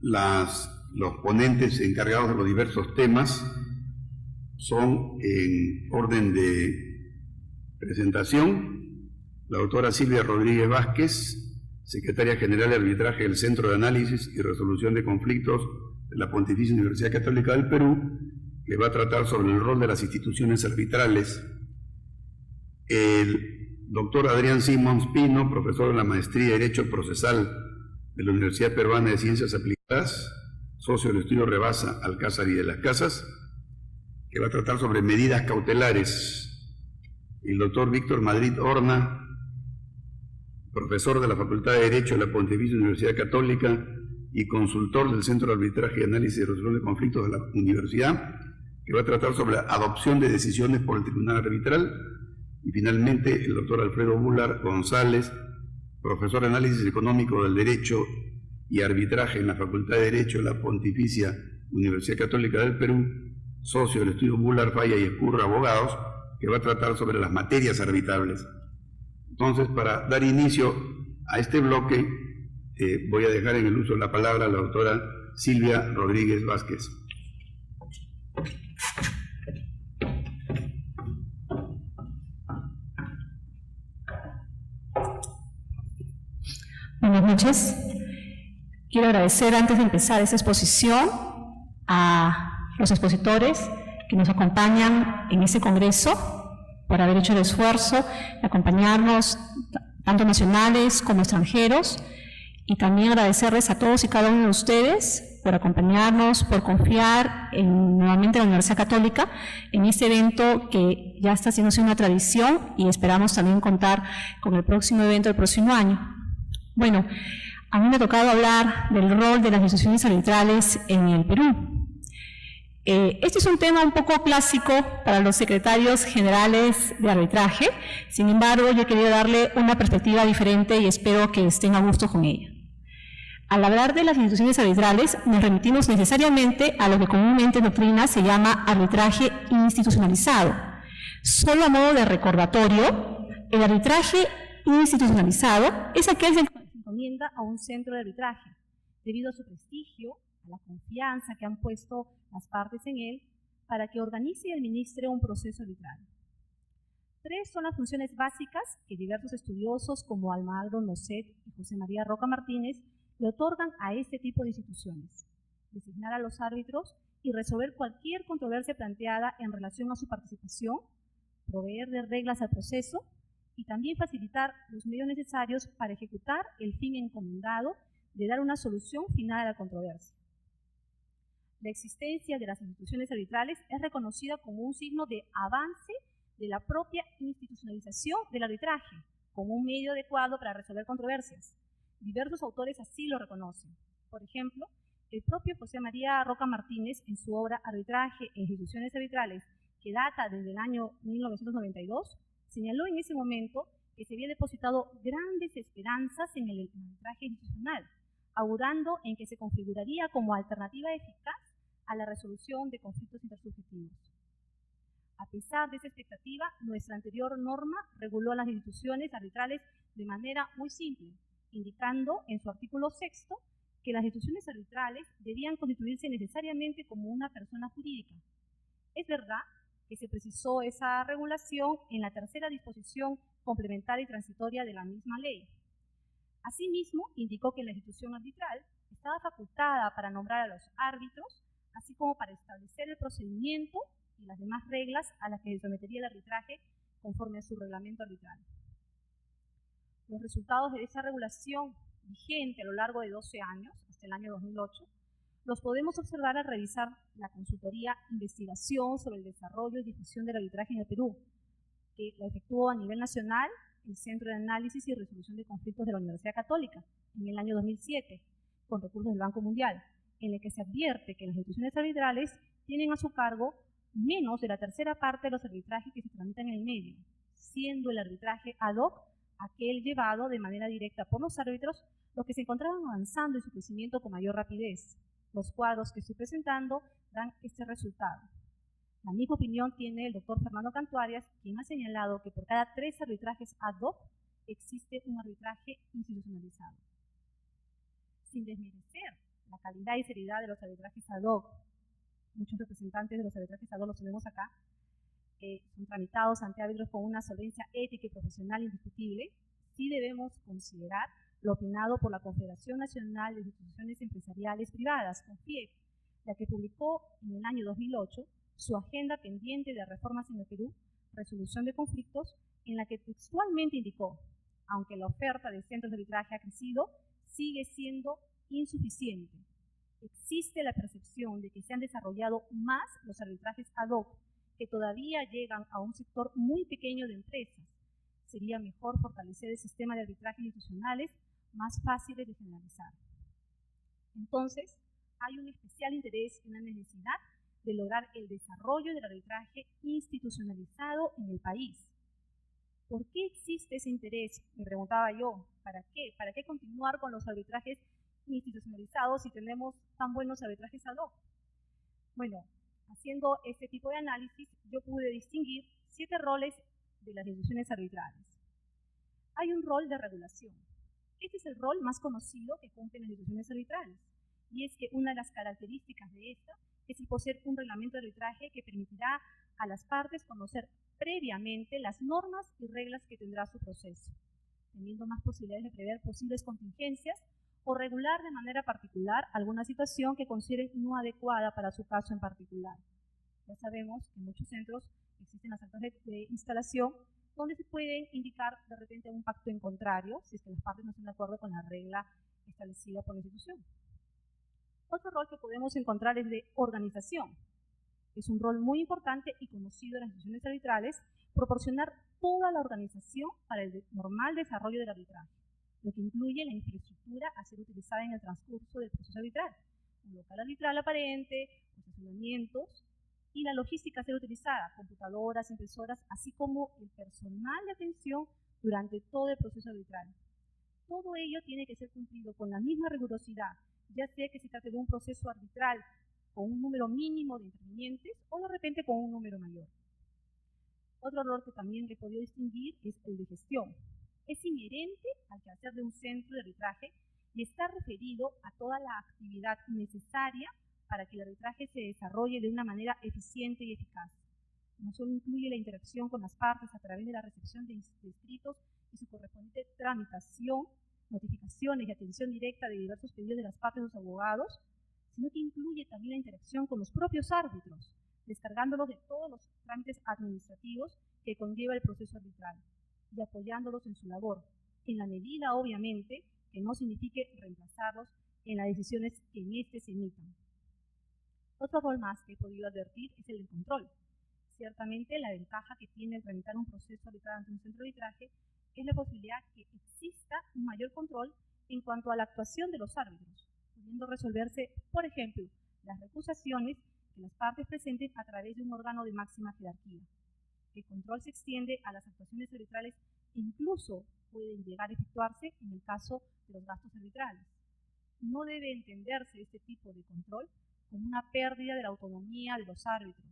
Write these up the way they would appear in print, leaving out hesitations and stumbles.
Los ponentes encargados de los diversos temas son, en orden de presentación, la doctora Silvia Rodríguez Vázquez, secretaria general de arbitraje del Centro de Análisis y Resolución de Conflictos de la Pontificia Universidad Católica del Perú, que va a tratar sobre el rol de las instituciones arbitrales. El doctor Adrián Simons Pino, profesor de la Maestría de Derecho Procesal de la Universidad Peruana de Ciencias Aplicadas, socio del estudio Rebasa, Alcázar y de las Casas, que va a tratar sobre medidas cautelares. El doctor Víctor Madrid Horna, profesor de la Facultad de Derecho de la Pontificia Universidad Católica y consultor del Centro de Arbitraje y Análisis y Resolución de Conflictos de la Universidad, que va a tratar sobre la adopción de decisiones por el Tribunal Arbitral. Y finalmente el doctor Alfredo Bular González, profesor de Análisis Económico del Derecho y Arbitraje en la Facultad de Derecho de la Pontificia Universidad Católica del Perú, socio del estudio Bular, Falla y Escurra Abogados, que va a tratar sobre las materias arbitrables. Entonces, para dar inicio a este bloque, voy a dejar en el uso de la palabra a la doctora Silvia Rodríguez Vázquez. Buenas noches. Quiero agradecer antes de empezar esta exposición a los expositores que nos acompañan en este congreso por haber hecho el esfuerzo de acompañarnos, tanto nacionales como extranjeros, y también agradecerles a todos y cada uno de ustedes por acompañarnos, por confiar nuevamente en la Universidad Católica en este evento que ya está haciéndose una tradición y esperamos también contar con el próximo evento del próximo año. Bueno, a mí me ha tocado hablar del rol de las instituciones arbitrales en el Perú. Este es un tema un poco clásico para los secretarios generales de arbitraje, sin embargo yo he querido darle una perspectiva diferente y espero que estén a gusto con ella. Al hablar de las instituciones arbitrales nos remitimos necesariamente a lo que comúnmente en doctrina se llama arbitraje institucionalizado. Solo a modo de recordatorio, el arbitraje institucionalizado es aquel que se encomienda a un centro de arbitraje, debido a su prestigio, a la confianza que han puesto las partes en él, para que organice y administre un proceso arbitral. Tres son las funciones básicas que diversos estudiosos como Almagro Nocet y José María Roca Martínez le otorgan a este tipo de instituciones: designar a los árbitros y resolver cualquier controversia planteada en relación a su participación, proveer de reglas al proceso y también facilitar los medios necesarios para ejecutar el fin encomendado de dar una solución final a la controversia. La existencia de las instituciones arbitrales es reconocida como un signo de avance de la propia institucionalización del arbitraje, como un medio adecuado para resolver controversias. Diversos autores así lo reconocen. Por ejemplo, el propio José María Roca Martínez, en su obra Arbitraje e instituciones arbitrales, que data desde el año 1992, señaló en ese momento que se había depositado grandes esperanzas en el arbitraje institucional, augurando en que se configuraría como alternativa eficaz a la resolución de conflictos intersubjetivos. A pesar de esa expectativa, nuestra anterior norma reguló las instituciones arbitrales de manera muy simple, indicando en su artículo 6 que las instituciones arbitrales debían constituirse necesariamente como una persona jurídica. Es verdad que se precisó esa regulación en la tercera disposición complementaria y transitoria de la misma ley. Asimismo, indicó que la institución arbitral estaba facultada para nombrar a los árbitros, así como para establecer el procedimiento y las demás reglas a las que se sometería el arbitraje conforme a su reglamento arbitral. Los resultados de esa regulación vigente a lo largo de 12 años, hasta el año 2008, los podemos observar al revisar la consultoría Investigación sobre el desarrollo y difusión del arbitraje en el Perú, que la efectuó a nivel nacional el Centro de Análisis y Resolución de Conflictos de la Universidad Católica en el año 2007, con recursos del Banco Mundial, en el que se advierte que las instituciones arbitrales tienen a su cargo menos de la tercera parte de los arbitrajes que se tramitan en el medio, siendo el arbitraje ad hoc aquel llevado de manera directa por los árbitros, los que se encontraban avanzando en su crecimiento con mayor rapidez. Los cuadros que estoy presentando dan este resultado. La misma opinión tiene el doctor Fernando Cantuarias, quien ha señalado que por cada 3 arbitrajes ad hoc existe un arbitraje institucionalizado. Sin desmerecer la calidad y seriedad de los arbitrajes ad hoc. Muchos representantes de los arbitrajes ad hoc los tenemos acá, son tramitados ante árbitros con una solvencia ética y profesional indiscutible. Sí debemos considerar lo opinado por la Confederación Nacional de Instituciones Empresariales Privadas, CONFIEP, la que publicó en el año 2008 su agenda pendiente de reformas en el Perú, resolución de conflictos, en la que textualmente indicó: aunque la oferta de centros de arbitraje ha crecido, sigue siendo insuficiente. Existe la percepción de que se han desarrollado más los arbitrajes ad hoc, que todavía llegan a un sector muy pequeño de empresas. Sería mejor fortalecer el sistema de arbitraje institucionales más fáciles de generalizar. Entonces, hay un especial interés en la necesidad de lograr el desarrollo del arbitraje institucionalizado en el país. ¿Por qué existe ese interés? Me preguntaba yo. ¿Para qué? ¿Para qué continuar con los arbitrajes institucionalizados si tenemos tan buenos arbitrajes ad hoc? Bueno, haciendo este tipo de análisis, yo pude distinguir 7 roles de las instituciones arbitrales. Hay un rol de regulación. Este es el rol más conocido que cumplen las instituciones arbitrales, y es que una de las características de esta es el poseer un reglamento de arbitraje que permitirá a las partes conocer previamente las normas y reglas que tendrá su proceso, teniendo más posibilidades de prever posibles contingencias o regular de manera particular alguna situación que consideren no adecuada para su caso en particular. Ya sabemos que en muchos centros existen las actas de instalación donde se puede indicar de repente un pacto en contrario, si es que las partes no están de acuerdo con la regla establecida por la institución. Otro rol que podemos encontrar es de organización. Es un rol muy importante y conocido en las instituciones arbitrales, proporcionar toda la organización para el normal desarrollo del arbitraje, lo que incluye la infraestructura a ser utilizada en el transcurso del proceso arbitral, un local arbitral aparente, los estacionamientos y la logística a ser utilizada, computadoras, impresoras, así como el personal de atención durante todo el proceso arbitral. Todo ello tiene que ser cumplido con la misma rigurosidad, ya sea que se trate de un proceso arbitral con un número mínimo de intervinientes o de repente con un número mayor. Otro rol que también he podido distinguir es el de gestión. Es inherente al quehacer de un centro de arbitraje y está referido a toda la actividad necesaria para que el arbitraje se desarrolle de una manera eficiente y eficaz. No solo incluye la interacción con las partes a través de la recepción de escritos y su correspondiente tramitación, notificaciones y atención directa de diversos pedidos de las partes de los abogados, sino que incluye también la interacción con los propios árbitros, descargándolos de todos los trámites administrativos que conlleva el proceso arbitral y apoyándolos en su labor, en la medida, obviamente, que no signifique reemplazarlos en las decisiones que en este se emitan. Otro rol más que he podido advertir es el del control. Ciertamente, la ventaja que tiene el tramitar un proceso arbitral ante un centro de arbitraje es la posibilidad que exista un mayor control en cuanto a la actuación de los árbitros, pudiendo resolverse, por ejemplo, las recusaciones que las partes presenten a través de un órgano de máxima jerarquía. El control se extiende a las actuaciones arbitrales e incluso pueden llegar a efectuarse en el caso de los gastos arbitrales. No debe entenderse este tipo de control como una pérdida de la autonomía de los árbitros,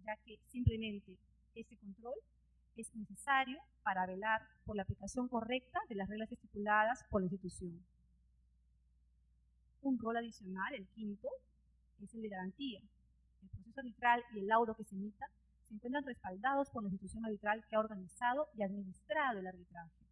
ya que simplemente este control es necesario para velar por la aplicación correcta de las reglas estipuladas por la institución. Un rol adicional, el quinto, es el de garantía. El proceso arbitral y el laudo que se emita se encuentran respaldados por la institución arbitral que ha organizado y administrado el arbitraje.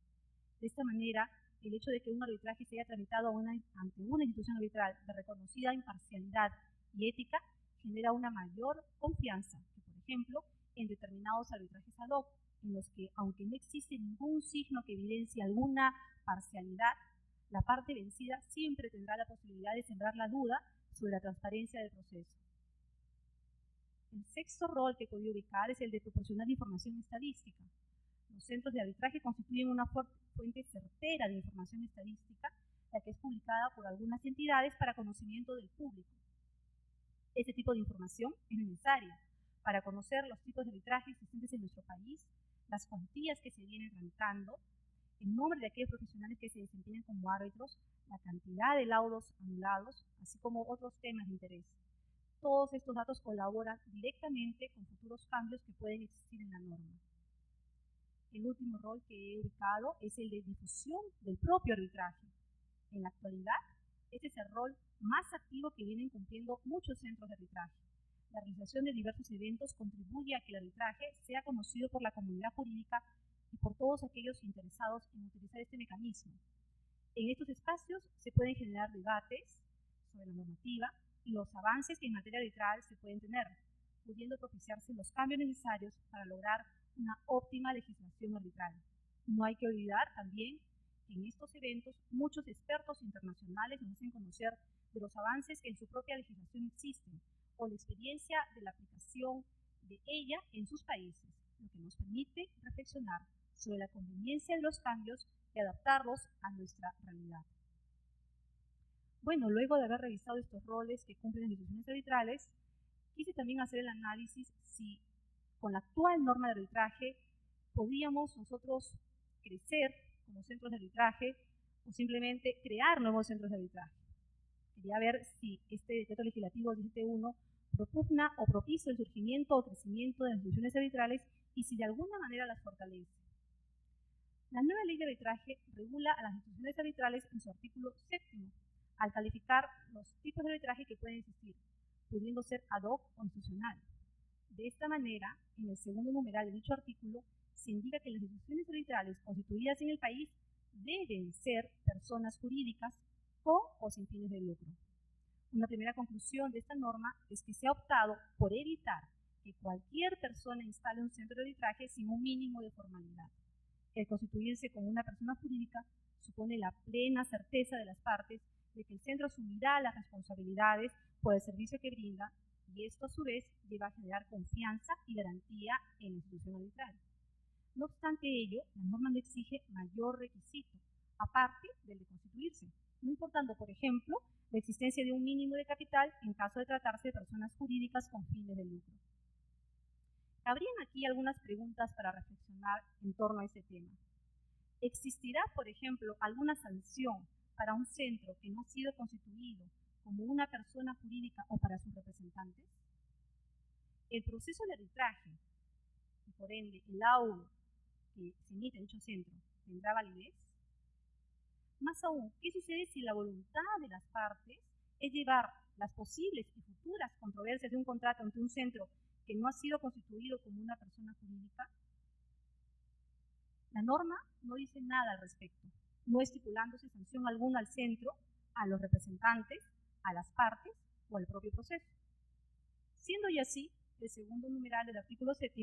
De esta manera, el hecho de que un arbitraje se haya tramitado ante una institución arbitral de reconocida imparcialidad y ética genera una mayor confianza que, por ejemplo, en determinados arbitrajes ad hoc, en los que, aunque no existe ningún signo que evidencie alguna parcialidad, la parte vencida siempre tendrá la posibilidad de sembrar la duda sobre la transparencia del proceso. El sexto rol que he podido ubicar es el de proporcionar información estadística. Los centros de arbitraje constituyen una fuente certera de información estadística, la que es publicada por algunas entidades para conocimiento del público. Este tipo de información es necesaria para conocer los tipos de arbitraje existentes en nuestro país, las cuantías que se vienen tramitando, el nombre de aquellos profesionales que se desempeñan como árbitros, la cantidad de laudos anulados, así como otros temas de interés. Todos estos datos colaboran directamente con futuros cambios que pueden existir en la norma. El último rol que he ubicado es el de difusión del propio arbitraje. En la actualidad, Este es el rol más activo que vienen cumpliendo muchos centros de arbitraje. La realización de diversos eventos contribuye a que el arbitraje sea conocido por la comunidad jurídica y por todos aquellos interesados en utilizar este mecanismo. En estos espacios se pueden generar debates sobre la normativa y los avances que en materia arbitral se pueden tener, pudiendo propiciarse los cambios necesarios para lograr una óptima legislación arbitral. No hay que olvidar también que en estos eventos muchos expertos internacionales nos hacen conocer de los avances que en su propia legislación existen o la experiencia de la aplicación de ella en sus países, lo que nos permite reflexionar sobre la conveniencia de los cambios y adaptarlos a nuestra realidad. Bueno, luego de haber revisado estos roles que cumplen las instituciones arbitrales, quise también hacer el análisis si con la actual norma de arbitraje podíamos nosotros crecer como centros de arbitraje o simplemente crear nuevos centros de arbitraje. Quería ver si este decreto legislativo 17.1 propugna o propicia el surgimiento o crecimiento de las instituciones arbitrales y si de alguna manera las fortalece. La nueva ley de arbitraje regula a las instituciones arbitrales en su artículo 7, al calificar los tipos de arbitraje que pueden existir, pudiendo ser ad hoc o institucional. De esta manera, en el segundo numeral de dicho artículo, se indica que las instituciones arbitrales constituidas en el país deben ser personas jurídicas con o sin fines de lucro. Una primera conclusión de esta norma es que se ha optado por evitar que cualquier persona instale un centro de arbitraje sin un mínimo de formalidad. El constituirse como una persona jurídica supone la plena certeza de las partes de que el centro asumirá las responsabilidades por el servicio que brinda y esto a su vez lleva a generar confianza y garantía en la institución arbitral. No obstante ello, la norma no exige mayor requisito, aparte del de constituirse, no importando, por ejemplo, la existencia de un mínimo de capital en caso de tratarse de personas jurídicas con fines de lucro. Habrían aquí algunas preguntas para reflexionar en torno a este tema. ¿Existirá, por ejemplo, alguna sanción para un centro que no ha sido constituido como una persona jurídica o para sus representantes? El proceso de arbitraje y por ende el laudo que se emite en dicho centro tendrá validez. Más aún, ¿qué sucede si la voluntad de las partes es llevar las posibles y futuras controversias de un contrato ante un centro que no ha sido constituido como una persona jurídica? La norma no dice nada al respecto, no estipulándose sanción alguna al centro, a los representantes, a las partes o al propio proceso. Siendo ya así, el segundo numeral del artículo 7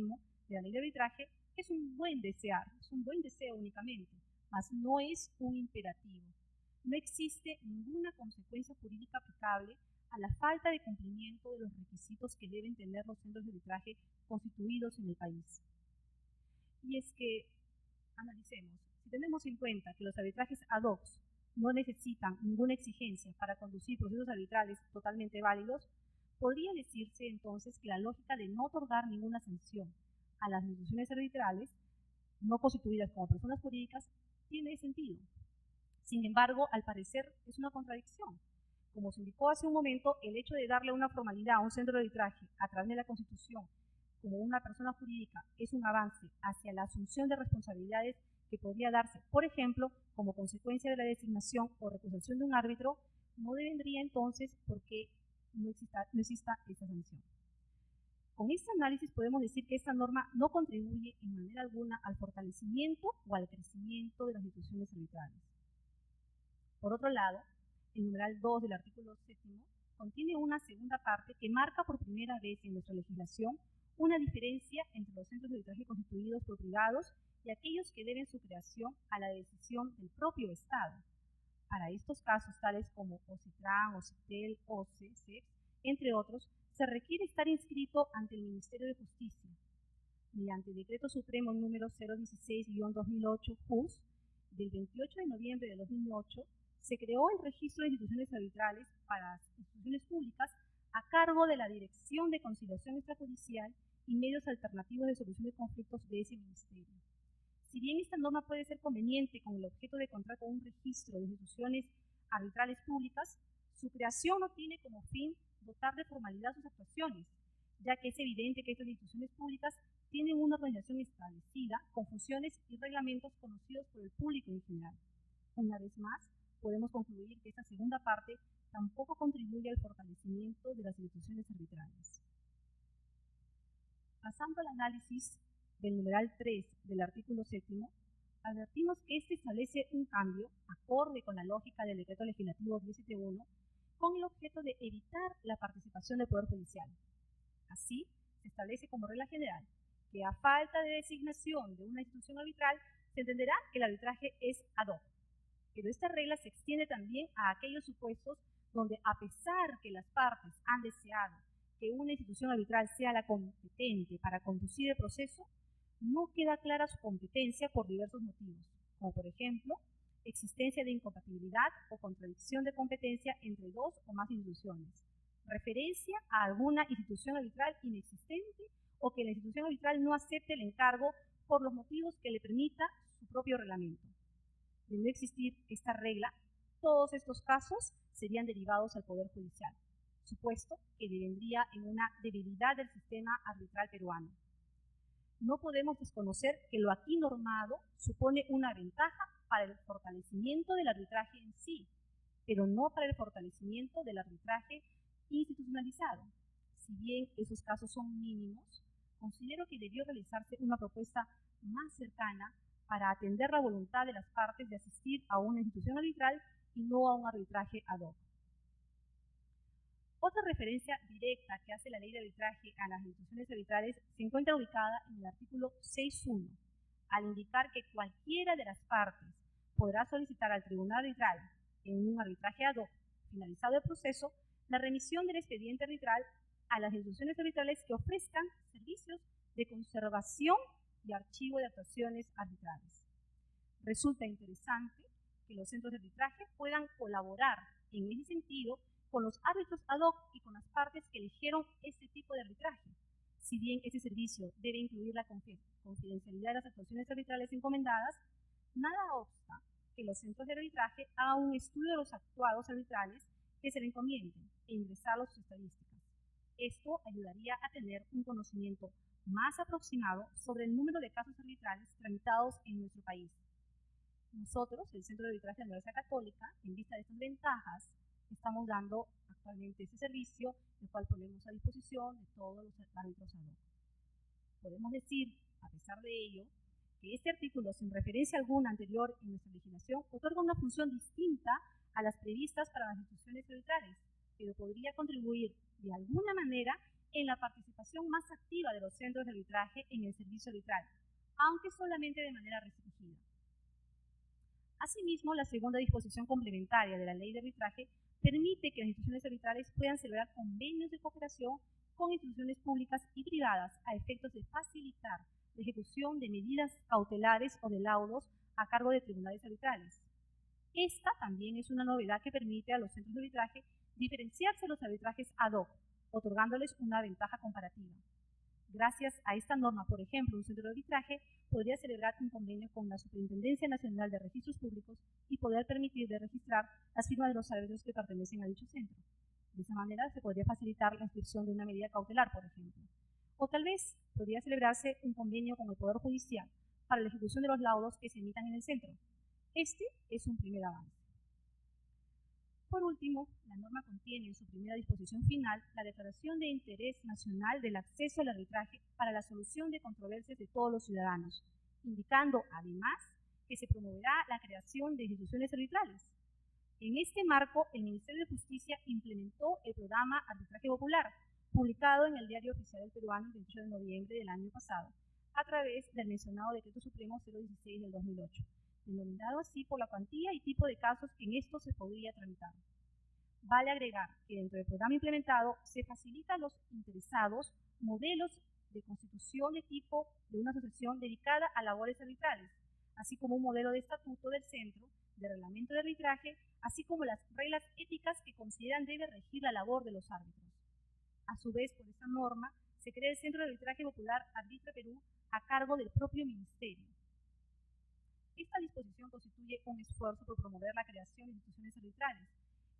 de la ley de arbitraje es un buen desear, es un buen deseo únicamente, mas no es un imperativo. No existe ninguna consecuencia jurídica aplicable a la falta de cumplimiento de los requisitos que deben tener los centros de arbitraje constituidos en el país. Y es que, analicemos, si tenemos en cuenta que los arbitrajes ad hoc no necesitan ninguna exigencia para conducir procesos arbitrales totalmente válidos, podría decirse entonces que la lógica de no otorgar ninguna sanción a las instituciones arbitrales no constituidas como personas jurídicas tiene sentido. Sin embargo, al parecer es una contradicción. Como se indicó hace un momento, el hecho de darle una formalidad a un centro de arbitraje a través de la Constitución como una persona jurídica es un avance hacia la asunción de responsabilidades que podría darse, por ejemplo, como consecuencia de la designación o recusación de un árbitro, no devendría entonces porque no exista esa sanción. Con este análisis podemos decir que esta norma no contribuye en manera alguna al fortalecimiento o al crecimiento de las instituciones arbitrales. Por otro lado, el numeral 2 del artículo 7 contiene una segunda parte que marca por primera vez en nuestra legislación una diferencia entre los centros de arbitraje constituidos por privados y aquellos que deben su creación a la decisión del propio Estado. Para estos casos, tales como OCETRAN, OCITEL, OCE, entre otros, se requiere estar inscrito ante el Ministerio de Justicia. Mediante el Decreto Supremo número 016-2008, JUS, del 28 de noviembre de 2008, se creó el registro de instituciones arbitrales para las instituciones públicas a cargo de la Dirección de Conciliación Extrajudicial y medios alternativos de solución de conflictos de ese ministerio. Si bien esta norma puede ser conveniente con el objeto de contar con un registro de instituciones arbitrales públicas, su creación no tiene como fin dotar de formalidad sus actuaciones, ya que es evidente que estas instituciones públicas tienen una organización establecida con funciones y reglamentos conocidos por el público en general. Una vez más, podemos concluir que esta segunda parte tampoco contribuye al fortalecimiento de las instituciones arbitrales. Pasando al análisis del numeral 3 del artículo 7º, advertimos que este establece un cambio acorde con la lógica del decreto legislativo 1071 con el objeto de evitar la participación del Poder Judicial. Así, se establece como regla general que a falta de designación de una institución arbitral se entenderá que el arbitraje es ad hoc. Pero esta regla se extiende también a aquellos supuestos donde, a pesar que las partes han deseado que una institución arbitral sea la competente para conducir el proceso, no queda clara su competencia por diversos motivos, como por ejemplo, existencia de incompatibilidad o contradicción de competencia entre dos o más instituciones, referencia a alguna institución arbitral inexistente o que la institución arbitral no acepte el encargo por los motivos que le permita su propio reglamento. De no existir esta regla, todos estos casos serían derivados al Poder Judicial, supuesto que devendría en una debilidad del sistema arbitral peruano. No podemos desconocer que lo aquí normado supone una ventaja para el fortalecimiento del arbitraje en sí, pero no para el fortalecimiento del arbitraje institucionalizado. Si bien esos casos son mínimos, considero que debió realizarse una propuesta más cercana para atender la voluntad de las partes de asistir a una institución arbitral y no a un arbitraje ad hoc. Otra referencia directa que hace la ley de arbitraje a las instituciones arbitrales se encuentra ubicada en el artículo 6.1, al indicar que cualquiera de las partes podrá solicitar al tribunal arbitral, en un arbitraje ad hoc, finalizado el proceso, la remisión del expediente arbitral a las instituciones arbitrales que ofrezcan servicios de conservación y archivo de actuaciones arbitrales. Resulta interesante que los centros de arbitraje puedan colaborar en ese sentido con los árbitros ad hoc y con las partes que eligieron este tipo de arbitraje. Si bien ese servicio debe incluir la confidencialidad de las actuaciones arbitrales encomendadas, nada obsta que los centros de arbitraje hagan un estudio de los actuados arbitrales que se le encomienden e ingresarlos a sus estadísticas. Esto ayudaría a tener un conocimiento más aproximado sobre el número de casos arbitrales tramitados en nuestro país. Nosotros, el Centro de Arbitraje de la Universidad Católica, en vista de estas ventajas, estamos dando actualmente ese servicio, el cual ponemos a disposición de todos los árbitros ad hoc. Podemos decir, a pesar de ello, que este artículo, sin referencia alguna anterior en nuestra legislación, otorga una función distinta a las previstas para las instituciones arbitrales, pero podría contribuir de alguna manera en la participación más activa de los centros de arbitraje en el servicio arbitral, aunque solamente de manera restringida. Asimismo, la segunda disposición complementaria de la ley de arbitraje permite que las instituciones arbitrales puedan celebrar convenios de cooperación con instituciones públicas y privadas a efectos de facilitar la ejecución de medidas cautelares o de laudos a cargo de tribunales arbitrales. Esta también es una novedad que permite a los centros de arbitraje diferenciarse de los arbitrajes ad hoc, otorgándoles una ventaja comparativa. Gracias a esta norma, por ejemplo, un centro de arbitraje podría celebrar un convenio con la Superintendencia Nacional de Registros Públicos y poder permitirle registrar las firmas de los árbitros que pertenecen a dicho centro. De esa manera se podría facilitar la inscripción de una medida cautelar, por ejemplo. O tal vez podría celebrarse un convenio con el Poder Judicial para la ejecución de los laudos que se emitan en el centro. Este es un primer avance. Por último, la norma contiene en su primera disposición final la declaración de interés nacional del acceso al arbitraje para la solución de controversias de todos los ciudadanos, indicando además que se promoverá la creación de instituciones arbitrales. En este marco, el Ministerio de Justicia implementó el programa Arbitraje Popular, publicado en el Diario Oficial del Peruano el 28 de noviembre del año pasado, a través del mencionado Decreto Supremo 016 del 2008. Denominado así por la cuantía y tipo de casos que en esto se podría tramitar. Vale agregar que dentro del programa implementado se facilita a los interesados modelos de constitución de tipo de una asociación dedicada a labores arbitrales, así como un modelo de estatuto del centro, de reglamento de arbitraje, así como las reglas éticas que consideran debe regir la labor de los árbitros. A su vez, por esta norma, se crea el Centro de Arbitraje Popular Arbitra Perú a cargo del propio Ministerio. Esta disposición constituye un esfuerzo por promover la creación de instituciones arbitrales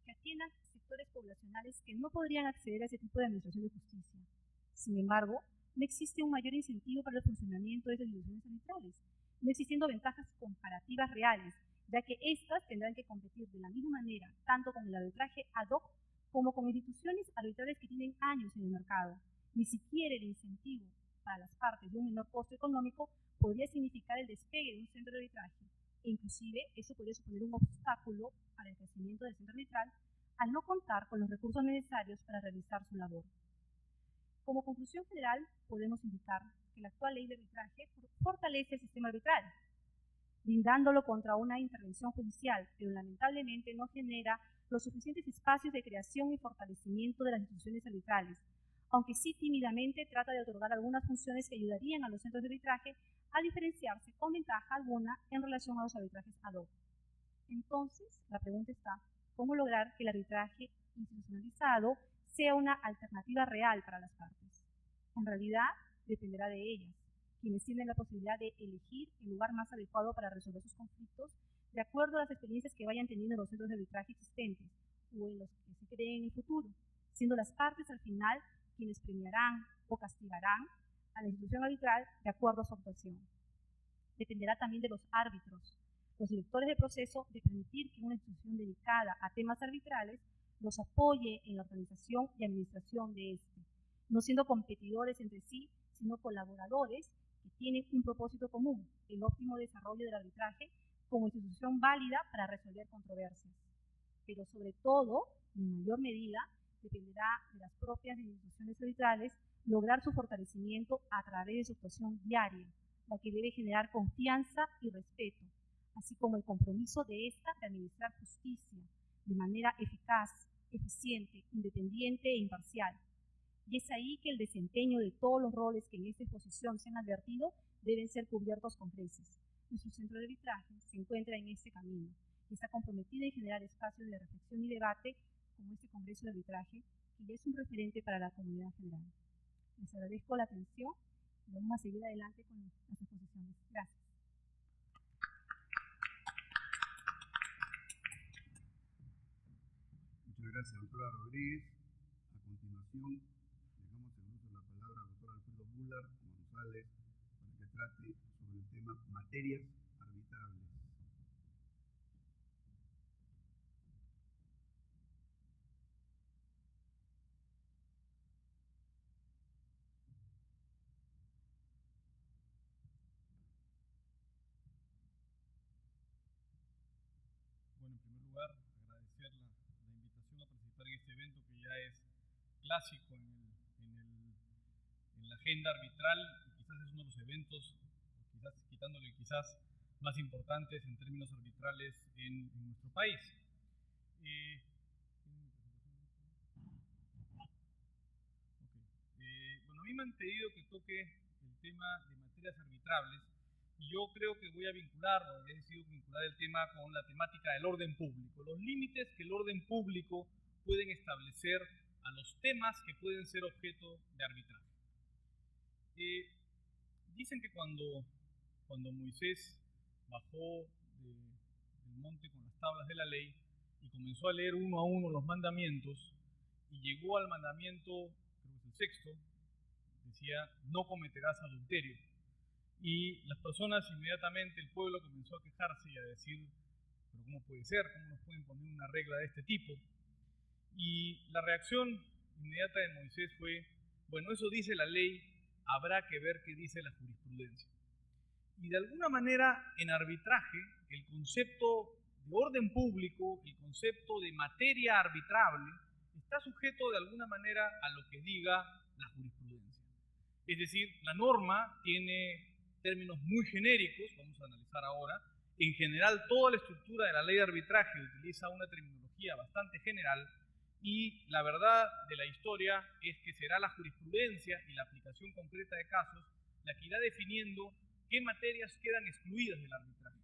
que atiendan sectores poblacionales que no podrían acceder a ese tipo de administración de justicia. Sin embargo, no existe un mayor incentivo para el funcionamiento de estas instituciones arbitrales, no existiendo ventajas comparativas reales ya que éstas tendrán que competir de la misma manera tanto con el arbitraje ad hoc como con instituciones arbitrales que tienen años en el mercado. Ni siquiera el incentivo para las partes de un menor costo económico podría significar el despegue de un centro de arbitraje, e inclusive eso podría suponer un obstáculo para el crecimiento del centro arbitral al no contar con los recursos necesarios para realizar su labor. Como conclusión general, podemos indicar que la actual ley de arbitraje fortalece el sistema arbitral, blindándolo contra una intervención judicial, pero lamentablemente no genera los suficientes espacios de creación y fortalecimiento de las instituciones arbitrales, aunque sí tímidamente trata de otorgar algunas funciones que ayudarían a los centros de arbitraje a diferenciarse con ventaja alguna en relación a los arbitrajes ad hoc. Entonces, la pregunta está, ¿cómo lograr que el arbitraje institucionalizado sea una alternativa real para las partes? En realidad, dependerá de ellas, quienes tienen la posibilidad de elegir el lugar más adecuado para resolver sus conflictos de acuerdo a las experiencias que vayan teniendo en los centros de arbitraje existentes o en los que se creen en el futuro, siendo las partes al final quienes premiarán o castigarán a la institución arbitral de acuerdo a su actuación. Dependerá también de los árbitros, los directores de proceso, de permitir que una institución dedicada a temas arbitrales los apoye en la organización y administración de este, no siendo competidores entre sí, sino colaboradores que tienen un propósito común, el óptimo desarrollo del arbitraje como institución válida para resolver controversias. Pero sobre todo, y en mayor medida, dependerá de las propias instituciones arbitrales lograr su fortalecimiento a través de su actuación diaria, la que debe generar confianza y respeto, así como el compromiso de ésta de administrar justicia de manera eficaz, eficiente, independiente e imparcial. Y es ahí que el desempeño de todos los roles que en esta exposición se han advertido deben ser cubiertos con creces. Nuestro centro de arbitraje se encuentra en este camino y está comprometido en generar espacios de reflexión y debate como este Congreso de Arbitraje, que ya es un referente para la comunidad general. Les agradezco la atención y vamos a seguir adelante con las exposiciones. Gracias. Muchas gracias, doctora Rodríguez. A continuación, dejamos en uso la palabra al doctor Alfredo Bular González para que trate sobre el tema materias arbitrables. Bueno, en primer lugar, agradecer la invitación a participar en este evento que ya es clásico en la agenda arbitral y quizás es uno de los eventos, quitándole más importantes en términos arbitrales en nuestro país. Bueno, a mí me han pedido que toque el tema de materias arbitrables y yo creo que voy a vincular, o he decidido vincular el tema con la temática del orden público, los límites que el orden público pueden establecer a los temas que pueden ser objeto de arbitraje. Dicen que cuando Moisés bajó del monte con las tablas de la ley y comenzó a leer uno a uno los mandamientos y llegó al mandamiento, creo que es el sexto, decía, no cometerás adulterio. Y las personas inmediatamente, el pueblo comenzó a quejarse y a decir, pero ¿cómo puede ser? ¿Cómo nos pueden poner una regla de este tipo? Y la reacción inmediata de Moisés fue, bueno, eso dice la ley, habrá que ver qué dice la jurisprudencia. Y de alguna manera, en arbitraje, el concepto de orden público, el concepto de materia arbitrable, está sujeto de alguna manera a lo que diga la jurisprudencia. Es decir, la norma tiene términos muy genéricos, vamos a analizar ahora. En general, toda la estructura de la ley de arbitraje utiliza una terminología bastante general y la verdad de la historia es que será la jurisprudencia y la aplicación concreta de casos la que irá definiendo qué materias quedan excluidas del arbitraje.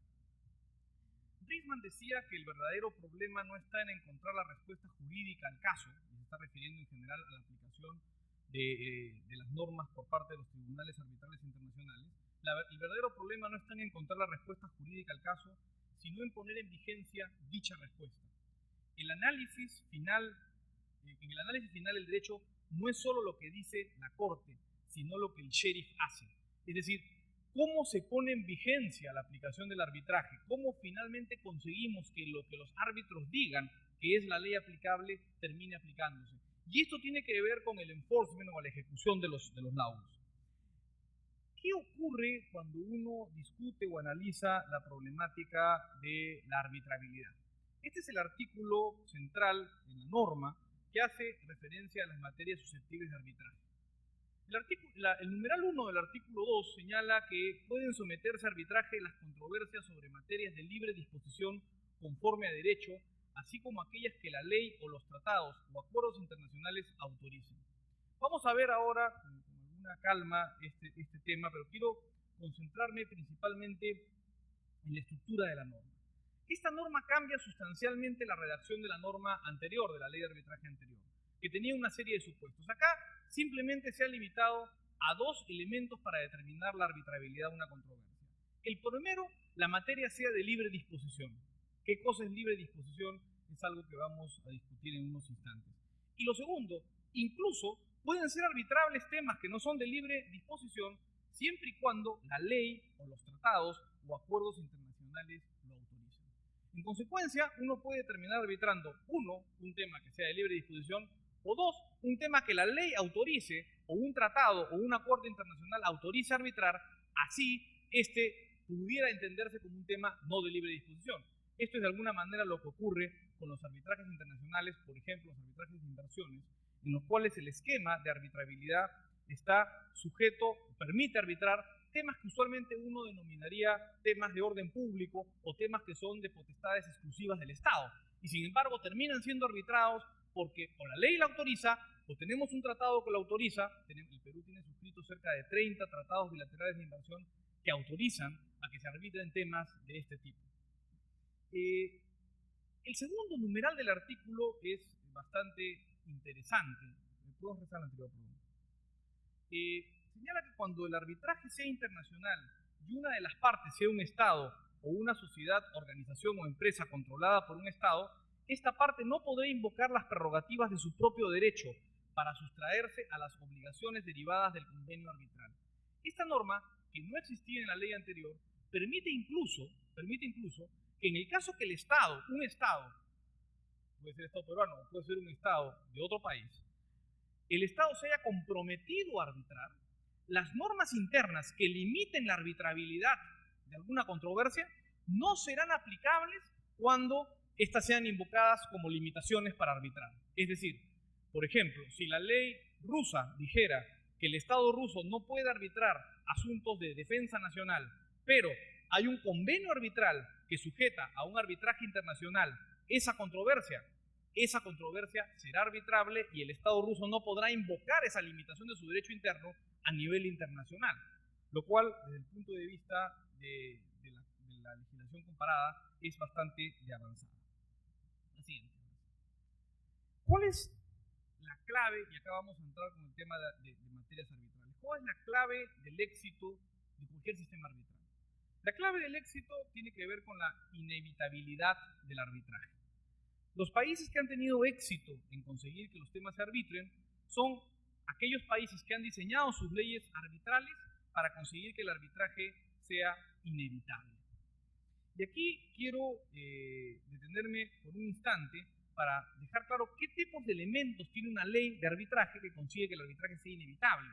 Riesman decía que el verdadero problema no está en encontrar la respuesta jurídica al caso, y se está refiriendo en general a la aplicación de las normas por parte de los tribunales arbitrales internacionales. El verdadero problema no está en encontrar la respuesta jurídica al caso, sino en poner en vigencia dicha respuesta. En el análisis final el derecho no es solo lo que dice la Corte, sino lo que el sheriff hace. Es decir, cómo se pone en vigencia la aplicación del arbitraje, cómo finalmente conseguimos que lo que los árbitros digan que es la ley aplicable termine aplicándose. Y esto tiene que ver con el enforcement o la ejecución de los laudos. ¿Qué ocurre cuando uno discute o analiza la problemática de la arbitrabilidad? Este es el artículo central en la norma que hace referencia a las materias susceptibles de arbitraje. El numeral 1 del artículo 2 señala que pueden someterse a arbitraje las controversias sobre materias de libre disposición conforme a derecho, así como aquellas que la ley o los tratados o acuerdos internacionales autoricen. Vamos a ver ahora con alguna calma este tema, pero quiero concentrarme principalmente en la estructura de la norma. Esta norma cambia sustancialmente la redacción de la norma anterior, de la ley de arbitraje anterior, que tenía una serie de supuestos. Acá simplemente se ha limitado a dos elementos para determinar la arbitrabilidad de una controversia. El primero, la materia sea de libre disposición. ¿Qué cosa es libre disposición? Es algo que vamos a discutir en unos instantes. Y lo segundo, incluso pueden ser arbitrables temas que no son de libre disposición siempre y cuando la ley o los tratados o acuerdos internacionales lo autoricen. En consecuencia, uno puede terminar arbitrando, uno, un tema que sea de libre disposición, o dos, un tema que la ley autorice, o un tratado o un acuerdo internacional autorice arbitrar, así pudiera entenderse como un tema no de libre disposición. Esto es de alguna manera lo que ocurre con los arbitrajes internacionales, por ejemplo, los arbitrajes de inversiones, en los cuales el esquema de arbitrabilidad está sujeto, permite arbitrar temas que usualmente uno denominaría temas de orden público o temas que son de potestades exclusivas del Estado. Y sin embargo terminan siendo arbitrados porque o la ley la autoriza o tenemos un tratado que lo autoriza. El Perú tiene suscrito cerca de 30 tratados bilaterales de inversión que autorizan a que se arbitren temas de este tipo. El segundo numeral del artículo es bastante interesante. ¿Puedo rezar el anterior, perdón? Señala que cuando el arbitraje sea internacional y una de las partes sea un Estado o una sociedad, organización o empresa controlada por un Estado, esta parte no podrá invocar las prerrogativas de su propio derecho para sustraerse a las obligaciones derivadas del convenio arbitral. Esta norma, que no existía en la ley anterior, permite incluso que en el caso que el Estado, un Estado, puede ser Estado peruano o puede ser un Estado de otro país, el Estado se haya comprometido a arbitrar, las normas internas que limiten la arbitrabilidad de alguna controversia no serán aplicables cuando éstas sean invocadas como limitaciones para arbitrar. Es decir, por ejemplo, si la ley rusa dijera que el Estado ruso no puede arbitrar asuntos de defensa nacional, pero hay un convenio arbitral que sujeta a un arbitraje internacional esa controversia será arbitrable y el Estado ruso no podrá invocar esa limitación de su derecho interno a nivel internacional, lo cual, desde el punto de vista de la legislación comparada, es bastante de avanzada. La siguiente. ¿Cuál es la clave? Y acá vamos a entrar con el tema de materias arbitrales. ¿Cuál es la clave del éxito de cualquier sistema arbitral? La clave del éxito tiene que ver con la inevitabilidad del arbitraje. Los países que han tenido éxito en conseguir que los temas se arbitren son aquellos países que han diseñado sus leyes arbitrales para conseguir que el arbitraje sea inevitable. Y aquí quiero detenerme por un instante para dejar claro qué tipos de elementos tiene una ley de arbitraje que consigue que el arbitraje sea inevitable.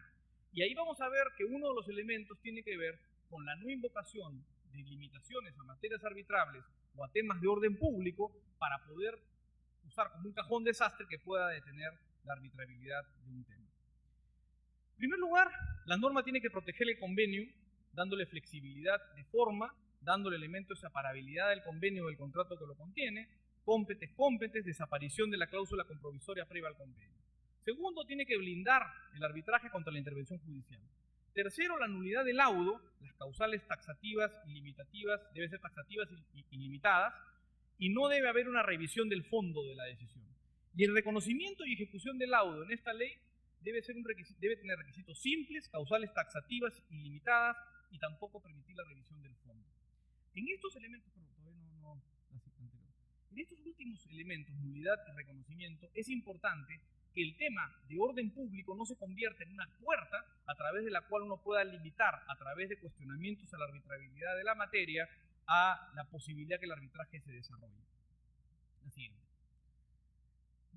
Y ahí vamos a ver que uno de los elementos tiene que ver con la no invocación de limitaciones a materias arbitrables o a temas de orden público para poder usar como un cajón desastre que pueda detener la arbitrabilidad de un tema. En primer lugar, la norma tiene que proteger el convenio, dándole flexibilidad de forma, dándole elementos de separabilidad del convenio o del contrato que lo contiene, competentes, desaparición de la cláusula compromisoria previa al convenio. Segundo, tiene que blindar el arbitraje contra la intervención judicial. Tercero, la nulidad del laudo, las causales taxativas y limitativas deben ser taxativas y limitadas, y no debe haber una revisión del fondo de la decisión. Y el reconocimiento y ejecución del laudo en esta ley debe tener requisitos simples, causales taxativas y limitadas, y tampoco permitir la revisión del fondo. En estos elementos, en estos últimos elementos, nulidad y reconocimiento, es importante que el tema de orden público no se convierta en una puerta a través de la cual uno pueda limitar, a través de cuestionamientos a la arbitrabilidad de la materia, a la posibilidad que el arbitraje se desarrolle. La siguiente.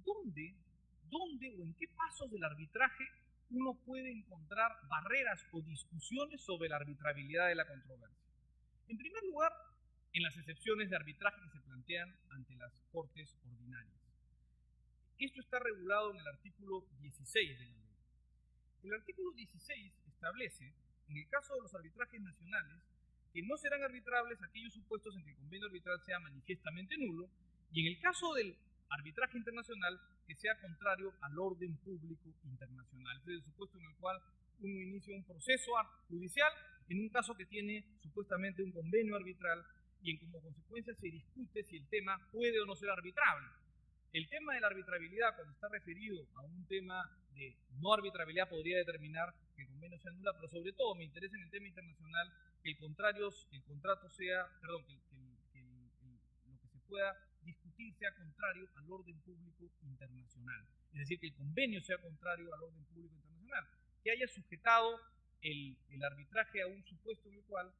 ¿Dónde o en qué pasos del arbitraje uno puede encontrar barreras o discusiones sobre la arbitrabilidad de la controversia? En primer lugar, en las excepciones de arbitraje que se plantean ante las cortes ordinarias. Esto está regulado en el artículo 16 de la ley. El artículo 16 establece, en el caso de los arbitrajes nacionales, que no serán arbitrables aquellos supuestos en que el convenio arbitral sea manifiestamente nulo, y en el caso del arbitraje internacional, que sea contrario al orden público internacional. Este es el supuesto en el cual uno inicia un proceso judicial en un caso que tiene supuestamente un convenio arbitral y en como consecuencia se discute si el tema puede o no ser arbitrable. El tema de la arbitrabilidad, cuando está referido a un tema de no arbitrabilidad, podría determinar que el convenio sea nula, pero sobre todo me interesa en el tema internacional que el contrato sea, perdón, que lo que se pueda discutir sea contrario al orden público internacional. Es decir, que el convenio sea contrario al orden público internacional, que haya sujetado el arbitraje a un supuesto en el cual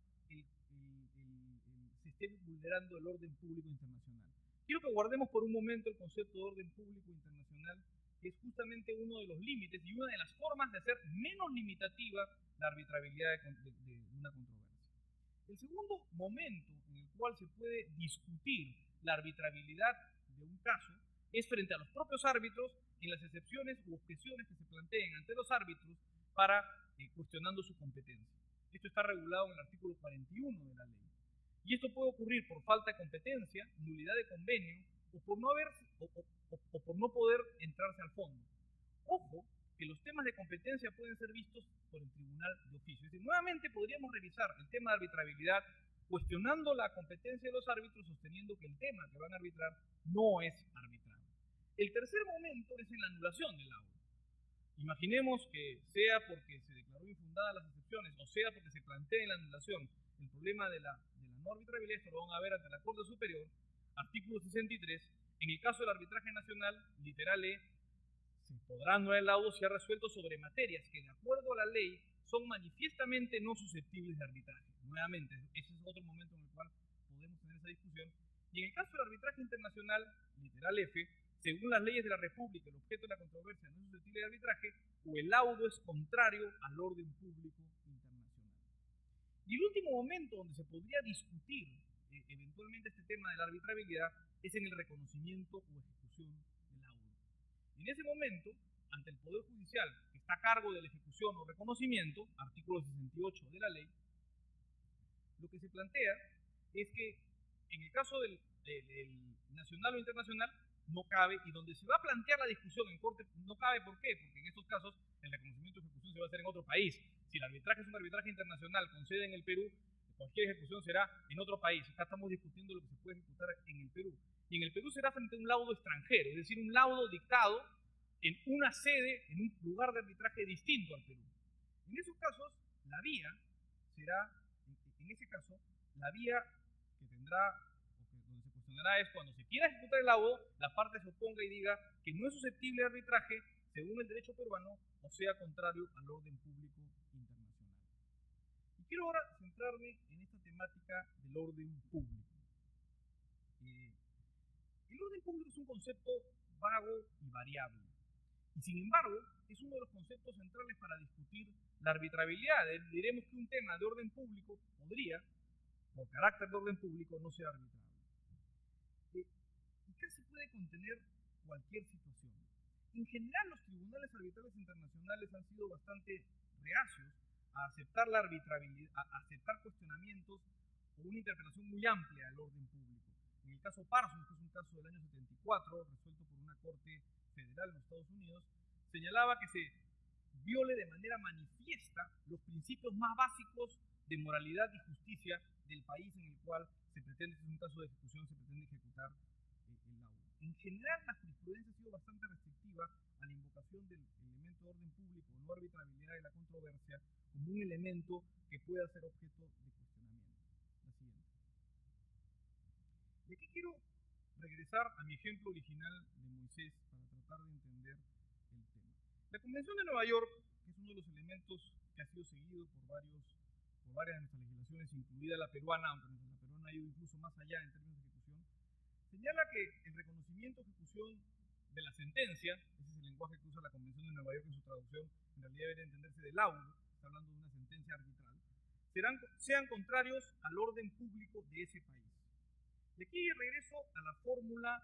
se esté vulnerando el orden público internacional. Quiero que guardemos por un momento el concepto de orden público internacional, que es justamente uno de los límites y una de las formas de hacer menos limitativa la arbitrabilidad de una controversia. El segundo momento en el cual se puede discutir la arbitrabilidad de un caso es frente a los propios árbitros en las excepciones u objeciones que se planteen ante los árbitros para cuestionando su competencia. Esto está regulado en el artículo 41 de la ley. Y esto puede ocurrir por falta de competencia, nulidad de convenio o por no poder entrarse al fondo. Ojo, que los temas de competencia pueden ser vistos por el tribunal de oficio. Es decir, nuevamente podríamos revisar el tema de arbitrabilidad cuestionando la competencia de los árbitros, sosteniendo que el tema que van a arbitrar no es arbitrable. El tercer momento es en la anulación del laudo. Imaginemos que sea porque se declaró infundadas las excepciones o sea porque se plantea en la anulación el problema de la no arbitrabilidad. Esto lo van a ver ante la Corte Superior, artículo 63. En el caso del arbitraje nacional, literal E, se podrá anular el laudo si ha resuelto sobre materias que, de acuerdo a la ley, son manifiestamente no susceptibles de arbitraje. Nuevamente, ese es otro momento en el cual podemos tener esa discusión. Y en el caso del arbitraje internacional, literal F, según las leyes de la República, el objeto de la controversia no es susceptible de arbitraje, o el laudo es contrario al orden público internacional. Y el último momento donde se podría discutir eventualmente este tema de la arbitrabilidad es en el reconocimiento o ejecución del laudo. En ese momento, ante el Poder Judicial, que está a cargo de la ejecución o reconocimiento, artículo 68 de la ley, lo que se plantea es que en el caso del nacional o internacional no cabe, y donde se va a plantear la discusión en corte no cabe. ¿Por qué? Porque en estos casos el reconocimiento de ejecución se va a hacer en otro país. Si el arbitraje es un arbitraje internacional con sede en el Perú, cualquier ejecución será en otro país. Acá estamos discutiendo lo que se puede ejecutar en el Perú. Y en el Perú será frente a un laudo extranjero, es decir, un laudo dictado en una sede, en un lugar de arbitraje distinto al Perú. En esos casos, la vía será, en ese caso, la vía que tendrá, donde se cuestionará es cuando se quiera ejecutar el laudo, la parte se oponga y diga que no es susceptible de arbitraje según el derecho peruano o sea contrario al orden público internacional. Y quiero ahora centrarme en esta temática del orden público. El orden público es un concepto vago y variable. Y sin embargo, es uno de los conceptos centrales para discutir la arbitrabilidad. Diremos que un tema de orden público podría, por carácter de orden público, no ser arbitrable. Y casi puede contener cualquier situación. En general, los tribunales arbitrales internacionales han sido bastante reacios a aceptar la arbitrabilidad, a aceptar cuestionamientos o una interpretación muy amplia del orden público. En el caso Parsons, que es un caso del año 74, resuelto por una corte federal en los Estados Unidos, señalaba que se viole de manera manifiesta los principios más básicos de moralidad y justicia del país en el cual se pretende, en un caso de ejecución, se pretende ejecutar el laudo. En general, la jurisprudencia ha sido bastante restrictiva a la invocación del elemento de orden público o no arbitrabilidad de la controversia como un elemento que pueda ser objeto de cuestionamiento. La siguiente. Y aquí quiero regresar a mi ejemplo original de Moisés para tratar de entender La Convención de Nueva York, que es uno de los elementos que ha sido seguido por varias de nuestras legislaciones, incluida la peruana, aunque la peruana ha ido incluso más allá en términos de ejecución, señala que el reconocimiento o ejecución de la sentencia, ese es el lenguaje que usa la Convención de Nueva York en su traducción, en realidad debe entenderse del laudo, está hablando de una sentencia arbitral, sean contrarios al orden público de ese país. Y aquí regreso a la fórmula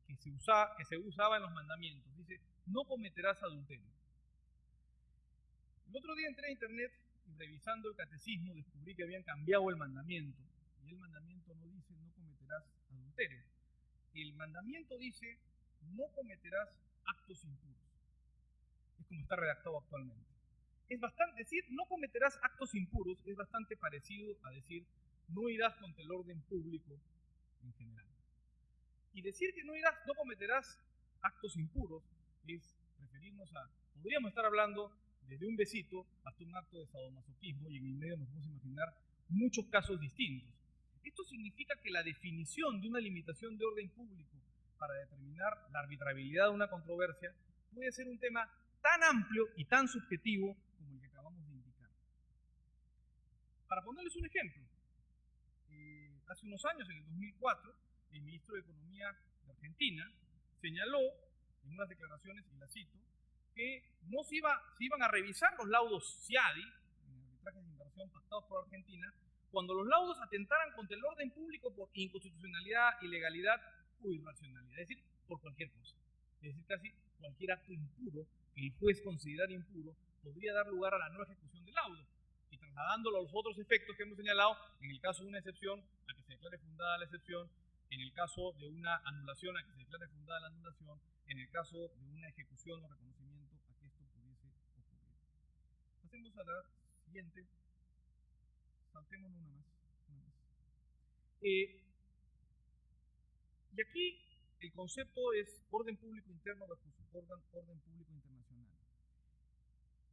que se usaba en los mandamientos. Dice, no cometerás adulterio. El otro día entré a internet y revisando el catecismo descubrí que habían cambiado el mandamiento. Y el mandamiento no dice no cometerás adulterio. El mandamiento dice no cometerás actos impuros. Es como está redactado actualmente. Decir no cometerás actos impuros es bastante parecido a decir no irás contra el orden público en general. Y decir que no cometerás actos impuros es referirnos podríamos estar hablando desde un besito hasta un acto de sadomasoquismo, y en el medio nos podemos imaginar muchos casos distintos. Esto significa que la definición de una limitación de orden público para determinar la arbitrabilidad de una controversia puede ser un tema tan amplio y tan subjetivo como el que acabamos de indicar. Para ponerles un ejemplo, hace unos años, en el 2004, el ministro de Economía de Argentina señaló en unas declaraciones, y la cito, que no se iban a revisar los laudos CIADI, en arbitrajes de inversión pactados por Argentina, cuando los laudos atentaran contra el orden público por inconstitucionalidad, ilegalidad o irracionalidad, es decir, por cualquier cosa. Es decir, casi cualquier acto impuro que el juez considerara impuro podría dar lugar a la no ejecución del laudo. Y trasladándolo a los otros efectos que hemos señalado, en el caso de una excepción, a que se declare fundada la excepción; en el caso de una anulación, a que se declare fundada la anulación; en el caso de una ejecución o reconocimiento, a que esto pudiese ocurrir. Pasemos a la siguiente. Saltemos una más. Y aquí el concepto es orden público interno versus orden público internacional.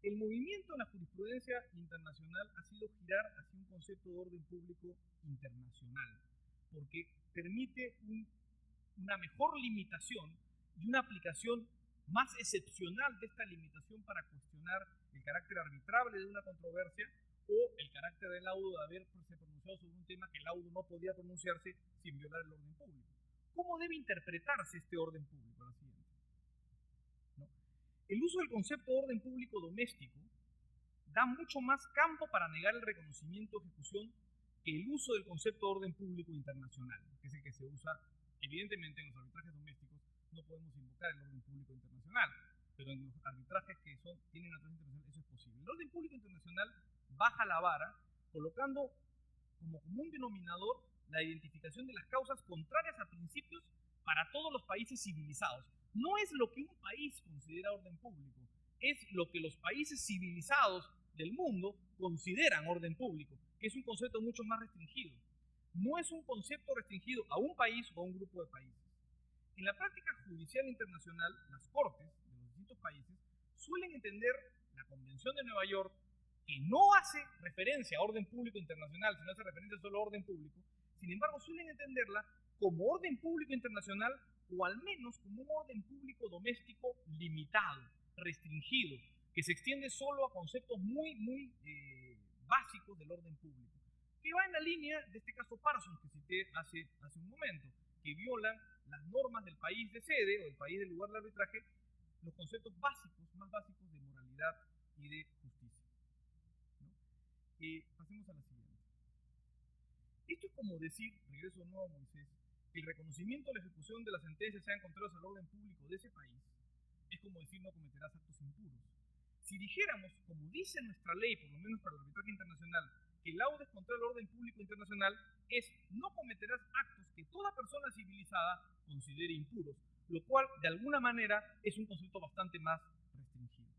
El movimiento en la jurisprudencia internacional ha sido girar hacia un concepto de orden público internacional, porque permite una mejor limitación y una aplicación más excepcional de esta limitación para cuestionar el carácter arbitrable de una controversia o el carácter del laudo de haberse pronunciado sobre un tema que el laudo no podía pronunciarse sin violar el orden público. ¿Cómo debe interpretarse este orden público? La siguiente. ¿No? El uso del concepto de orden público doméstico da mucho más campo para negar el reconocimiento o ejecución que el uso del concepto de orden público internacional, que es el que se usa evidentemente en los arbitrajes domésticos. No podemos invocar el orden público internacional, pero en los arbitrajes que tienen naturaleza internacional eso es posible. El orden público internacional baja la vara, colocando como común denominador la identificación de las causas contrarias a principios para todos los países civilizados. No es lo que un país considera orden público, es lo que los países civilizados del mundo consideran orden público, que es un concepto mucho más restringido. No es un concepto restringido a un país o a un grupo de países. En la práctica judicial internacional, las cortes de los distintos países suelen entender la Convención de Nueva York, que no hace referencia a orden público internacional, sino hace referencia solo a orden público. Sin embargo, suelen entenderla como orden público internacional o al menos como un orden público doméstico limitado, restringido, que se extiende solo a conceptos muy básicos del orden público, que va en la línea de este caso Parsons que cité hace un momento, que violan las normas del país de sede o del país del lugar de arbitraje, los conceptos más básicos de moralidad y de justicia. ¿No? Pasemos a la siguiente. Esto es como decir, regreso de nuevo a Moisés, que el reconocimiento o la ejecución de las sentencias sean contrarios al orden público de ese país, es como decir no cometerás actos impuros. Si dijéramos, como dice nuestra ley, por lo menos para el arbitraje internacional, que el laudo es contra el orden público internacional, es no cometerás actos que toda persona civilizada considere impuros, lo cual de alguna manera es un concepto bastante más restringido.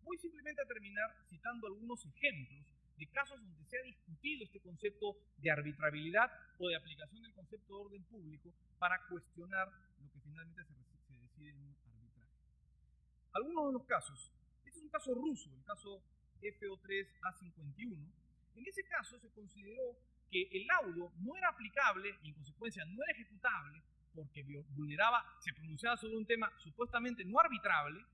Voy simplemente a terminar citando algunos ejemplos de casos donde se ha discutido este concepto de arbitrabilidad o de aplicación del concepto de orden público para cuestionar lo que finalmente se decide en un arbitraje. Algunos de los casos. Este es un caso ruso, el caso FO3A51. En ese caso se consideró que el laudo no era aplicable y en consecuencia no era ejecutable porque se pronunciaba sobre un tema supuestamente no arbitrable,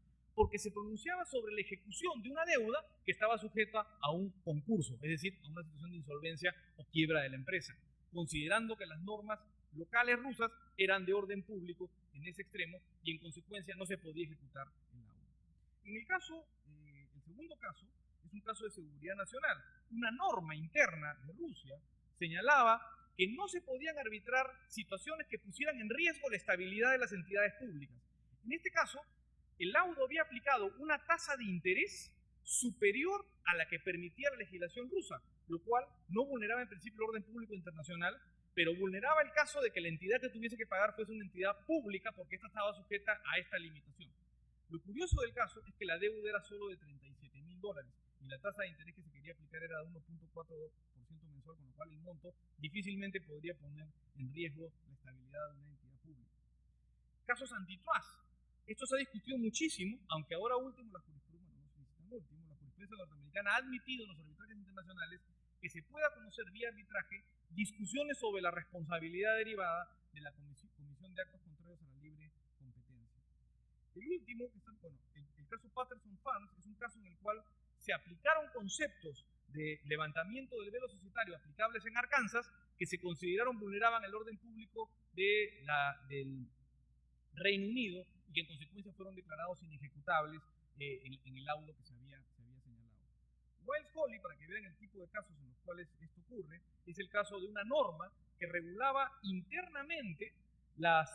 porque se pronunciaba sobre la ejecución de una deuda que estaba sujeta a un concurso, es decir, a una situación de insolvencia o quiebra de la empresa, considerando que las normas locales rusas eran de orden público en ese extremo y en consecuencia no se podía ejecutar el laudo. En el segundo caso, es un caso de seguridad nacional. Una norma interna de Rusia señalaba que no se podían arbitrar situaciones que pusieran en riesgo la estabilidad de las entidades públicas. En este caso, el laudo había aplicado una tasa de interés superior a la que permitía la legislación rusa, lo cual no vulneraba en principio el orden público internacional, pero vulneraba el caso de que la entidad que tuviese que pagar fuese una entidad pública porque ésta estaba sujeta a esta limitación. Lo curioso del caso es que la deuda era solo de $37.000 y la tasa de interés que se quería aplicar era de 1.4% mensual, con lo cual el monto difícilmente podría poner en riesgo la estabilidad de una entidad pública. Casos antitrust. Esto se ha discutido muchísimo, aunque ahora último la jurisprudencia norteamericana ha admitido en los arbitrajes internacionales que se pueda conocer vía arbitraje discusiones sobre la responsabilidad derivada de la comisión de actos contrarios a la libre competencia. El último, el caso Patterson Farms, es un caso en el cual se aplicaron conceptos de levantamiento del velo societario aplicables en Arkansas que se consideraron vulneraban el orden público del Reino Unido y que en consecuencia fueron declarados inejecutables en el laudo que se había señalado. Wells-Colley, para que vean el tipo de casos en los cuales esto ocurre, es el caso de una norma que regulaba internamente las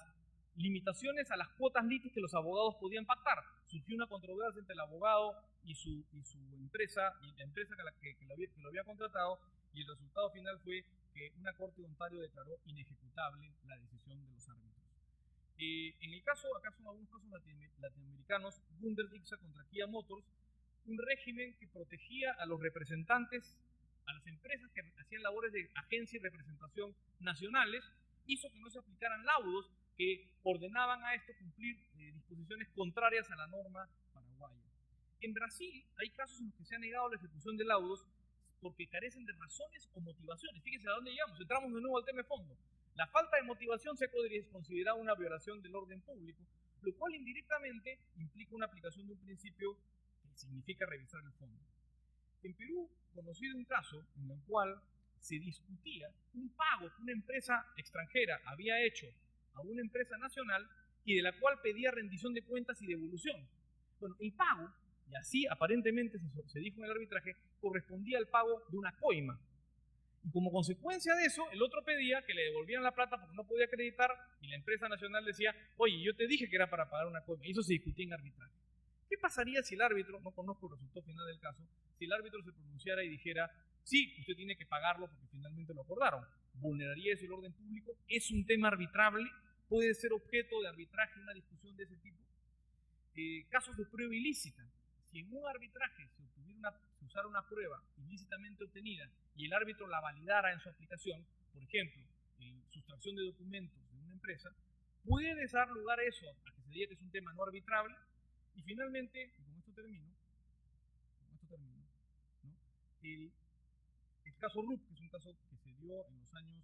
limitaciones a las cuotas litis que los abogados podían pactar. Surgió una controversia entre el abogado y su empresa, y la empresa que lo había contratado, y el resultado final fue que una corte de Ontario declaró inejecutable la decisión de los árbitros. En el caso, acá son algunos casos latinoamericanos, Gunder Dixa contra Kia Motors, un régimen que protegía a los representantes, a las empresas que hacían labores de agencia y representación nacionales, hizo que no se aplicaran laudos que ordenaban a esto cumplir disposiciones contrarias a la norma paraguaya. En Brasil hay casos en los que se ha negado la ejecución de laudos porque carecen de razones o motivaciones. Fíjense a dónde llegamos, entramos de nuevo al tema de fondo. La falta de motivación se podría considerar una violación del orden público, lo cual indirectamente implica una aplicación de un principio que significa revisar el fondo. En Perú, conocido un caso en el cual se discutía un pago que una empresa extranjera había hecho a una empresa nacional y de la cual pedía rendición de cuentas y devolución. Bueno, el pago, y así aparentemente se dijo en el arbitraje, correspondía al pago de una coima. Y como consecuencia de eso, el otro pedía que le devolvieran la plata porque no podía acreditar y la empresa nacional decía, oye, yo te dije que era para pagar una coima. Y eso se discutía en arbitraje. ¿Qué pasaría si el árbitro, no conozco el resultado final del caso, si el árbitro se pronunciara y dijera, sí, usted tiene que pagarlo porque finalmente lo acordaron? ¿Vulneraría eso el orden público? ¿Es un tema arbitrable? ¿Puede ser objeto de arbitraje una discusión de ese tipo? Casos de prueba ilícita. Si en un arbitraje se usara una prueba ilícitamente obtenida y el árbitro la validara en su aplicación, por ejemplo, en sustracción de documentos de una empresa, puede dar lugar a eso, a que se diga que es un tema no arbitrable. Y finalmente, y con esto termino, ¿no? el caso RUP, que es un caso que se dio en los años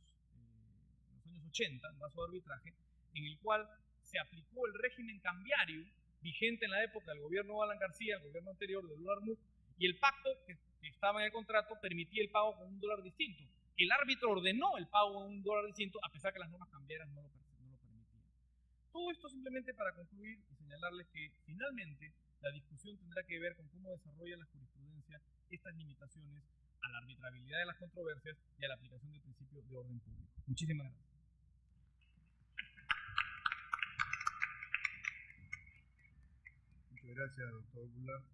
80, en base de arbitraje, en el cual se aplicó el régimen cambiario vigente en la época del gobierno de Alan García, el gobierno anterior del dólar MUC, y el pacto que estaba en el contrato permitía el pago con un dólar distinto. El árbitro ordenó el pago con un dólar distinto, a pesar que las normas cambiarias no lo permitían. Todo esto simplemente para concluir y señalarles que finalmente la discusión tendrá que ver con cómo desarrolla la jurisprudencia estas limitaciones a la arbitrabilidad de las controversias y a la aplicación del principio de orden público. Muchísimas gracias. Muchas gracias, doctor Goulart.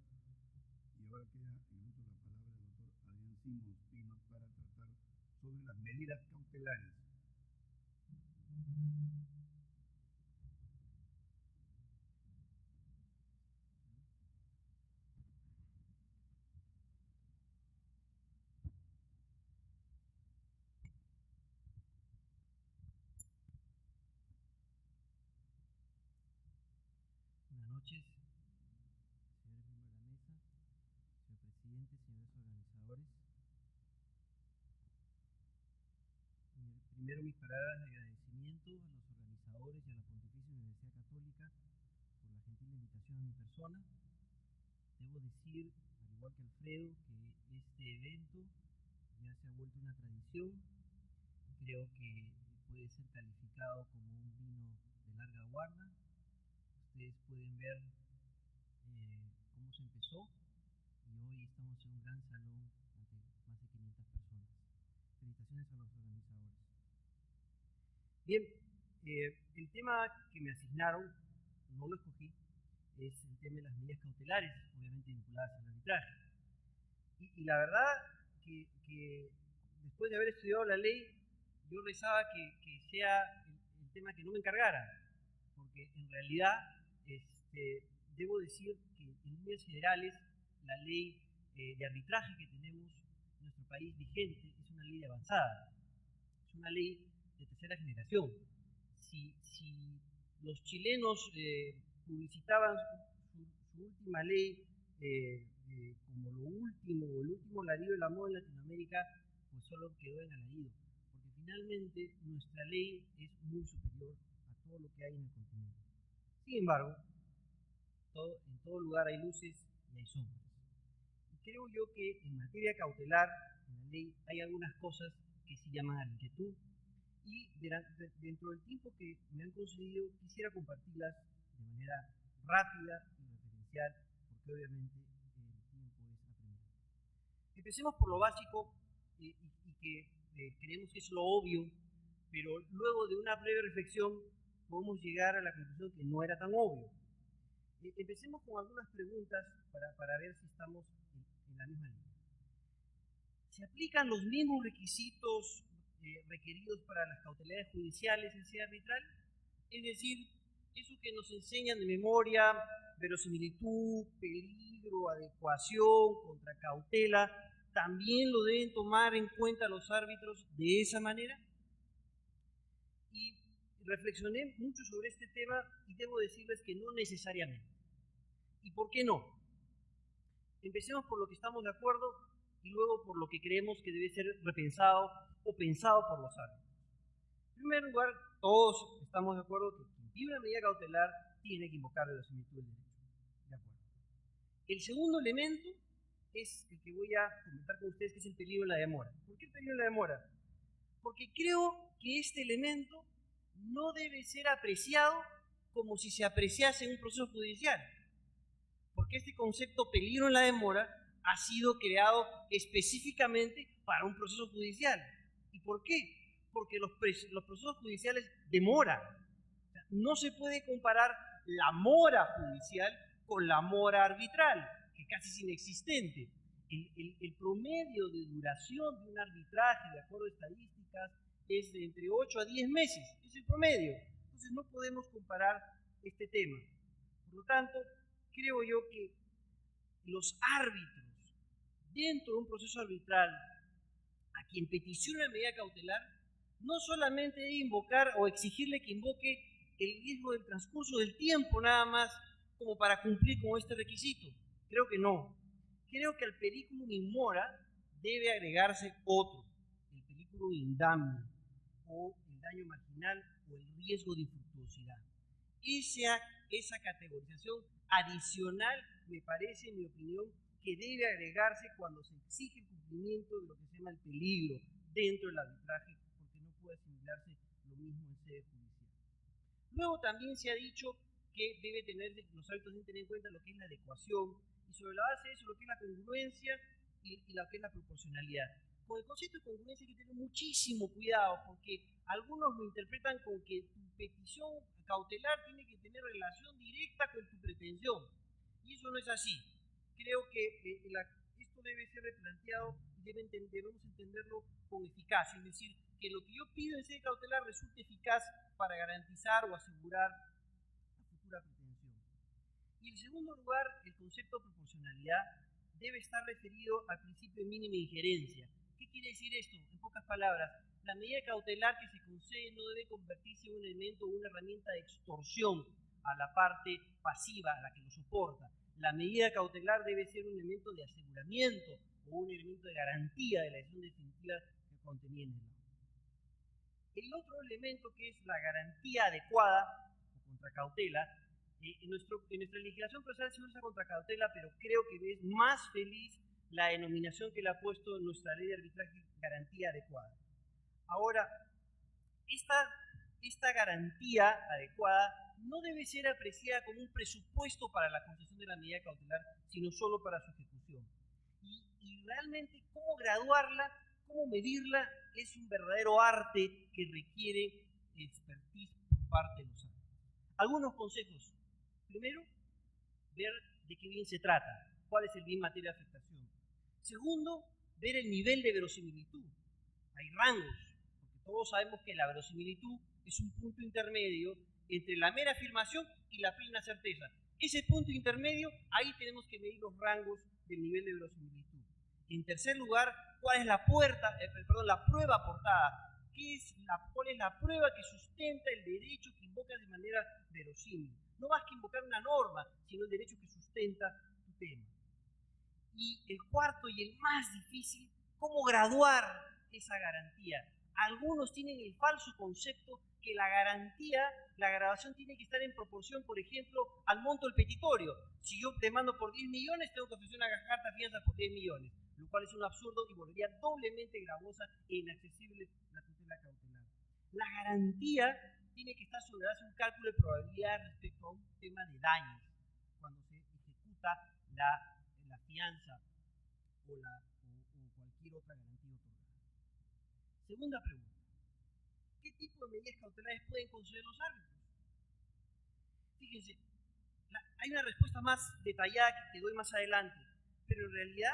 Y ahora queda en uso la palabra del doctor Adrián Simons Pino para tratar sobre las medidas cautelares. Buenas noches, señores miembros de la mesa, señor presidente, señores organizadores. Primero mis palabras de agradecimiento a los organizadores y a la Pontificia Universidad Católica por la gentil invitación a mi persona Debo decir, al igual que Alfredo, que este evento ya se ha vuelto una tradición. Creo que puede ser calificado como un vino de larga guarda. Ustedes pueden ver cómo se empezó y hoy estamos en un gran salón ante más de 500 personas. Felicitaciones a los organizadores. Bien, el tema que me asignaron, no lo escogí, es el tema de las medidas cautelares, obviamente vinculadas al arbitraje. Y la verdad que después de haber estudiado la ley, yo rezaba que sea el tema que no me encargara, porque en realidad debo decir que en líneas generales la ley de arbitraje que tenemos en nuestro país vigente es una ley avanzada, es una ley de tercera generación. Si los chilenos publicitaban su última ley como lo último, el último alarido de la moda en Latinoamérica, pues solo quedó en alarido, porque finalmente nuestra ley es muy superior a todo lo que hay en el continente. Sin embargo, en todo lugar hay luces y hay sombras. Y creo yo que en materia cautelar, en la ley, hay algunas cosas que sí llaman a la inquietud, y dentro del tiempo que me han concedido quisiera compartirlas de manera rápida y referencial, porque obviamente el tiempo es apremiante. Empecemos por lo básico y que creemos que es lo obvio, pero luego de una breve reflexión podemos llegar a la conclusión que no era tan obvio. Empecemos con algunas preguntas para ver si estamos en la misma línea. ¿Se aplican los mismos requisitos requeridos para las cautelares judiciales en sede arbitral? Es decir, eso que nos enseñan de memoria, verosimilitud, peligro, adecuación, contracautela, ¿también lo deben tomar en cuenta los árbitros de esa manera? Y reflexioné mucho sobre este tema y debo decirles que no necesariamente. ¿Y por qué no? Empecemos por lo que estamos de acuerdo y luego por lo que creemos que debe ser repensado o pensado por los árbitros. En primer lugar, todos estamos de acuerdo que quien pide una medida cautelar tiene que invocar verosimilitud del derecho. De acuerdo. El segundo elemento es el que voy a comentar con ustedes, que es el peligro de la demora. ¿Por qué el peligro de la demora? Porque creo que este elemento no debe ser apreciado como si se apreciase en un proceso judicial. Porque este concepto peligro en la demora ha sido creado específicamente para un proceso judicial. ¿Y por qué? Porque los procesos judiciales demoran. O sea, no se puede comparar la mora judicial con la mora arbitral, que casi es inexistente. El promedio de duración de un arbitraje, de acuerdo a estadísticas, es de entre 8 a 10 meses. Es el promedio. Entonces no podemos comparar este tema. Por lo tanto, creo yo que los árbitros dentro de un proceso arbitral a quien peticiona una medida cautelar no solamente debe invocar o exigirle que invoque el riesgo del transcurso del tiempo nada más como para cumplir con este requisito. Creo que no. Creo que al periculum in mora debe agregarse otro, el periculum in damno, o el daño marginal o el riesgo de infructuosidad. Esa categorización adicional me parece, en mi opinión, que debe agregarse cuando se exige el cumplimiento de lo que se llama el peligro dentro del arbitraje, porque no puede asimilarse lo mismo en sede judicial. Luego también se ha dicho que los árbitros deben tener en cuenta lo que es la adecuación y sobre la base de eso lo que es la congruencia y lo que es la proporcionalidad. Con el concepto de congruencia hay que tener muchísimo cuidado, porque algunos lo interpretan como que tu petición cautelar tiene que tener relación directa con tu pretensión, y eso no es así. Creo que esto debe ser replanteado y debemos entenderlo con eficacia, es decir, que lo que yo pido en sede cautelar resulte eficaz para garantizar o asegurar la futura pretensión. Y en segundo lugar, el concepto de proporcionalidad debe estar referido al principio de mínima injerencia. ¿Qué quiere decir esto? En pocas palabras, la medida cautelar que se concede no debe convertirse en un elemento o una herramienta de extorsión a la parte pasiva, a la que lo soporta. La medida cautelar debe ser un elemento de aseguramiento o un elemento de garantía de la decisión definitiva que contenía en el laudo. El otro elemento, que es la garantía adecuada o contracautela, En nuestra legislación procesal se usa contra cautela, pero creo que es más feliz la denominación que le ha puesto nuestra ley de arbitraje, garantía adecuada. Ahora, esta garantía adecuada no debe ser apreciada como un presupuesto para la concesión de la medida cautelar, sino solo para su ejecución. Y realmente cómo graduarla, cómo medirla, es un verdadero arte que requiere expertise por parte de los árbitros. Algunos consejos. Primero, ver de qué bien se trata, cuál es el bien en materia de afectación. Segundo, ver el nivel de verosimilitud. Hay rangos, porque todos sabemos que la verosimilitud es un punto intermedio entre la mera afirmación y la plena certeza. Ese punto intermedio, ahí tenemos que medir los rangos del nivel de verosimilitud. En tercer lugar, ¿cuál es la prueba aportada? ¿Cuál es la prueba que sustenta el derecho que invocas de manera verosímil? No más que invocar una norma, sino el derecho que sustenta tu tema. Y el cuarto y el más difícil, ¿cómo graduar esa garantía? Algunos tienen el falso concepto que la graduación tiene que estar en proporción, por ejemplo, al monto del petitorio. Si yo demando por 10 millones, tengo que ofrecer una carta fianza por 10 millones, lo cual es un absurdo y volvería doblemente gravosa e inaccesible la tutela cautelar. La garantía tiene que estar sobre un cálculo de probabilidad respecto a un tema de daños, cuando se ejecuta la fianza o cualquier otra garantía otorgada. Segunda pregunta. ¿Qué tipo de medidas cautelares pueden conceder los árbitros? Fíjense, hay una respuesta más detallada que te doy más adelante, pero en realidad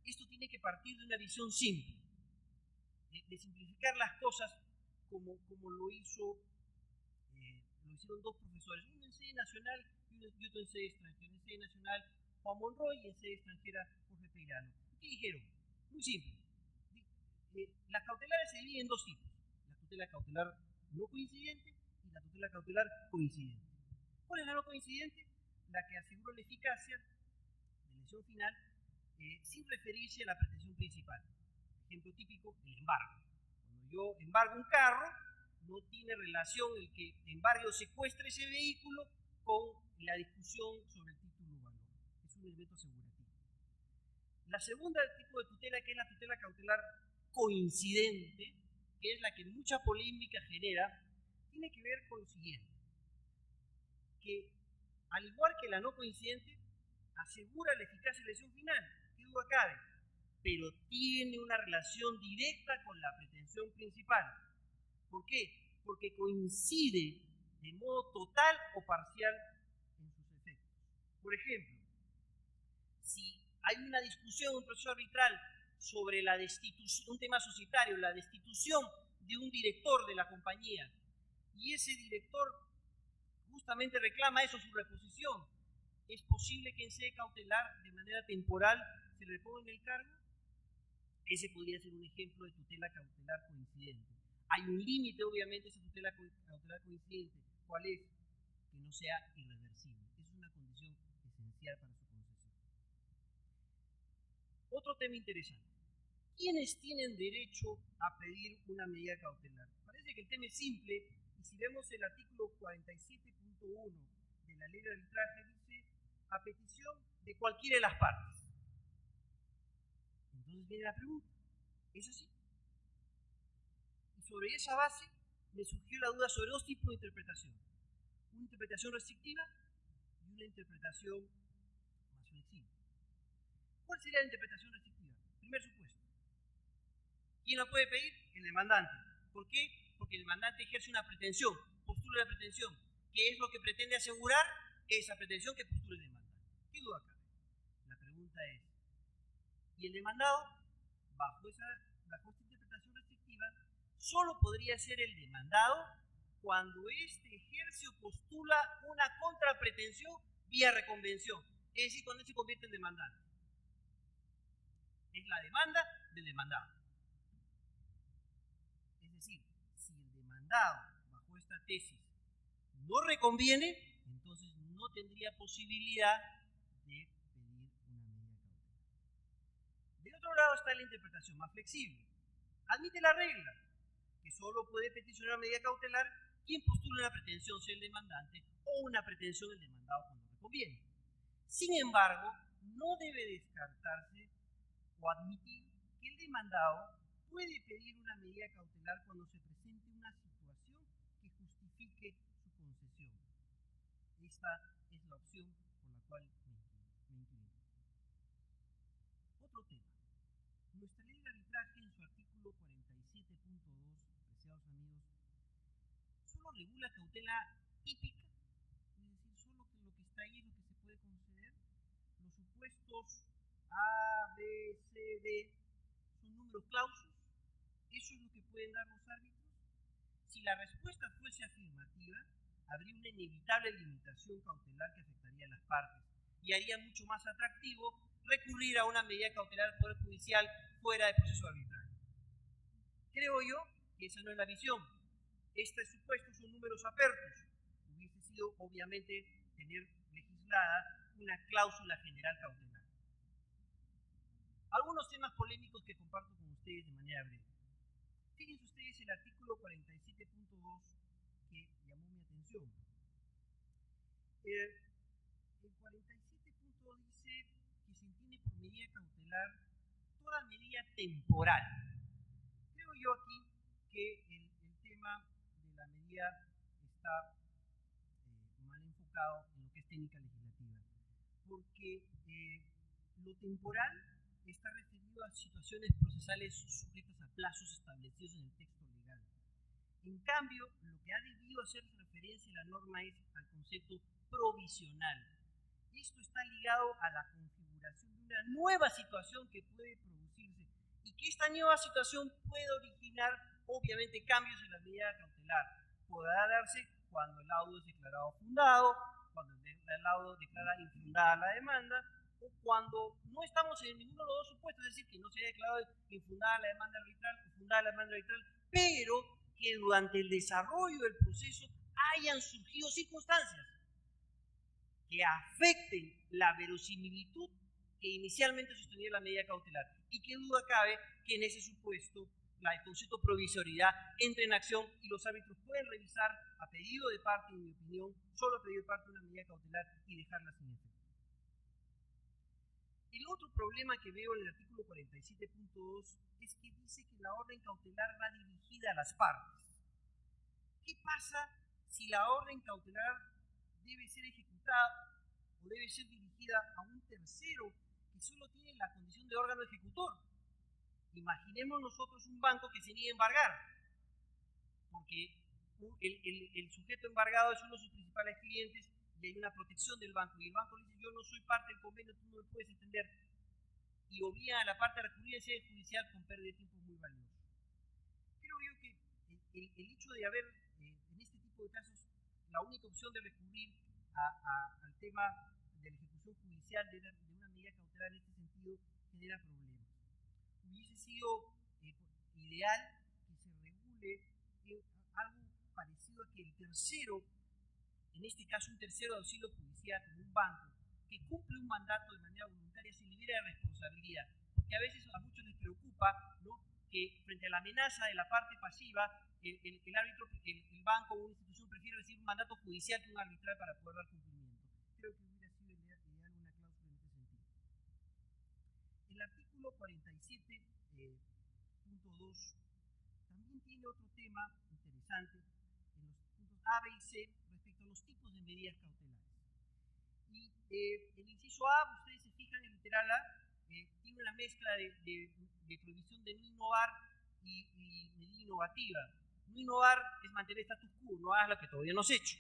esto tiene que partir de una visión simple, de simplificar las cosas como lo hicieron dos profesores, uno en sede nacional y otro en sede extranjera. En sede nacional, Juan Monroy, y en sede extranjera, Jorge Peirano. ¿Qué dijeron? Muy simple. Las cautelares se dividen en dos tipos: la tutela cautelar no coincidente y la tutela cautelar coincidente. ¿Cuál es la no coincidente? La que asegura la eficacia de la lesión final sin referirse a la pretensión principal. Ejemplo típico, el embargo. Cuando yo embargo un carro, no tiene relación el que embargo secuestre ese vehículo con la discusión sobre el título o valor. Es un elemento asegurativo. La segunda tipo de tutela, que es la tutela cautelar coincidente, que es la que mucha polémica genera, tiene que ver con lo siguiente: que al igual que la no coincidente, asegura la eficacia de la lesión final, qué duda cabe, pero tiene una relación directa con la pretensión principal. ¿Por qué? Porque coincide de modo total o parcial en sus efectos. Por ejemplo, si hay una discusión, un proceso arbitral sobre la destitución, un tema societario, la destitución de un director de la compañía, y ese director justamente reclama eso, su reposición, ¿es posible que en sede cautelar, de manera temporal, se le reponga en el cargo? Ese podría ser un ejemplo de tutela cautelar coincidente. Hay un límite, obviamente, a esa tutela cautelar coincidente. ¿Cuál es? Que no sea irreversible. Es una condición esencial para su concesión. Otro tema interesante: ¿quiénes tienen derecho a pedir una medida cautelar? Parece que el tema es simple, y si vemos el artículo 47.1 de la ley de arbitraje, dice a petición de cualquiera de las partes. Entonces viene la pregunta: ¿es así? Y sobre esa base me surgió la duda sobre dos tipos de interpretación: una interpretación restrictiva y una interpretación más flexible. ¿Cuál sería la interpretación restrictiva? Primer supuesto: ¿quién la puede pedir? El demandante. ¿Por qué? Porque el demandante ejerce una pretensión, postula la pretensión. ¿Qué es lo que pretende asegurar? Esa pretensión que postula el demandante. ¿Qué duda cabe? La pregunta es: ¿y el demandado, bajo esta interpretación restrictiva, solo podría ser el demandado cuando éste ejerce o postula una contrapretensión vía reconvención? Es decir, cuando él se convierte en demandante. Es la demanda del demandado. Es decir, si el demandado, bajo esta tesis, no reconviene, entonces no tendría posibilidad de pedir una medida cautelar. De otro lado está la interpretación más flexible. Admite la regla, que solo puede peticionar una medida cautelar quien postula una pretensión sea el demandante o una pretensión el demandado cuando le conviene. Sin embargo, no debe descartarse o admitir que el demandado puede pedir una medida cautelar cuando se presente una situación que justifique su concesión. Esta es la opción por la cual me inclino. Otro tema. Nuestra ley de arbitraje en su artículo 47.2, apreciados amigos, solo regula cautela típica, es decir, solo que lo que está ahí es lo que se puede conceder. Los supuestos A, B, C, D son números clausus. ¿Eso es lo que pueden dar los árbitros? Si la respuesta fuese afirmativa, habría una inevitable limitación cautelar que afectaría a las partes y haría mucho más atractivo recurrir a una medida cautelar del Poder Judicial fuera de proceso arbitral. Creo yo que esa no es la visión. Estos supuestos son números apertos. Hubiese sido, obviamente, tener legislada una cláusula general cautelar. Algunos temas polémicos que comparto con ustedes de manera breve. Fíjense ustedes el artículo 47.2 que llamó mi atención. El 47.2 dice que se entiende por medida cautelar toda medida temporal. Creo yo aquí que el tema de la medida está mal enfocado en lo que es técnica legislativa, porque lo temporal está referido a situaciones procesales sujetas a plazos establecidos en el texto legal. En cambio, lo que ha debido hacer referencia a la norma es al concepto provisional. Esto está ligado a la configuración de una nueva situación que puede producirse y que esta nueva situación puede originar, obviamente, cambios en la medida cautelar. Podrá darse cuando el laudo es declarado fundado, cuando el laudo declara infundada la demanda, o cuando no estamos en ninguno de los dos supuestos, es decir, que no se haya declarado infundada la demanda arbitral o fundada la demanda arbitral, pero que durante el desarrollo del proceso hayan surgido circunstancias que afecten la verosimilitud que inicialmente sostenía la medida cautelar. Y qué duda cabe que en ese supuesto el concepto de provisoriedad entra en acción y los árbitros pueden revisar a pedido de parte, en mi opinión, solo a pedido de parte una medida cautelar y dejarla sin efecto. El otro problema que veo en el artículo 47.2 es que dice que la orden cautelar va dirigida a las partes. ¿Qué pasa si la orden cautelar debe ser ejecutada o debe ser dirigida a un tercero que solo tiene la condición de órgano ejecutor? Imaginemos nosotros un banco que se niega a embargar, porque el sujeto embargado es uno de sus principales clientes y hay una protección del banco, y el banco dice: yo no soy parte del convenio, tú no me puedes entender, y obliga a la parte a recurrir a sede judicial con pérdida de tiempo muy valioso. Creo yo que el hecho de haber, en este tipo de casos, la única opción de recurrir al tema de la ejecución judicial de una medida cautelar en este sentido genera problemas. Hubiese sido ideal que se regule algo parecido a que el tercero, en este caso un tercero de auxilio judicial como un banco, que cumple un mandato de manera voluntaria, se libera de responsabilidad, porque a veces a muchos les preocupa, ¿no?, que frente a la amenaza de la parte pasiva, el árbitro, el banco o una institución prefiere recibir un mandato judicial que un arbitral para poder dar cumplimiento. Creo que hubiera sido ideal una cláusula en este sentido. El artículo 47.2 también tiene otro tema interesante en los puntos A, B y C respecto a los tipos de medidas cautelares. Y el inciso A, ustedes se fijan, el literal A, tiene una mezcla de prohibición de no innovar y medida innovativa. No innovar es mantener status quo, no hagas lo que todavía no has hecho.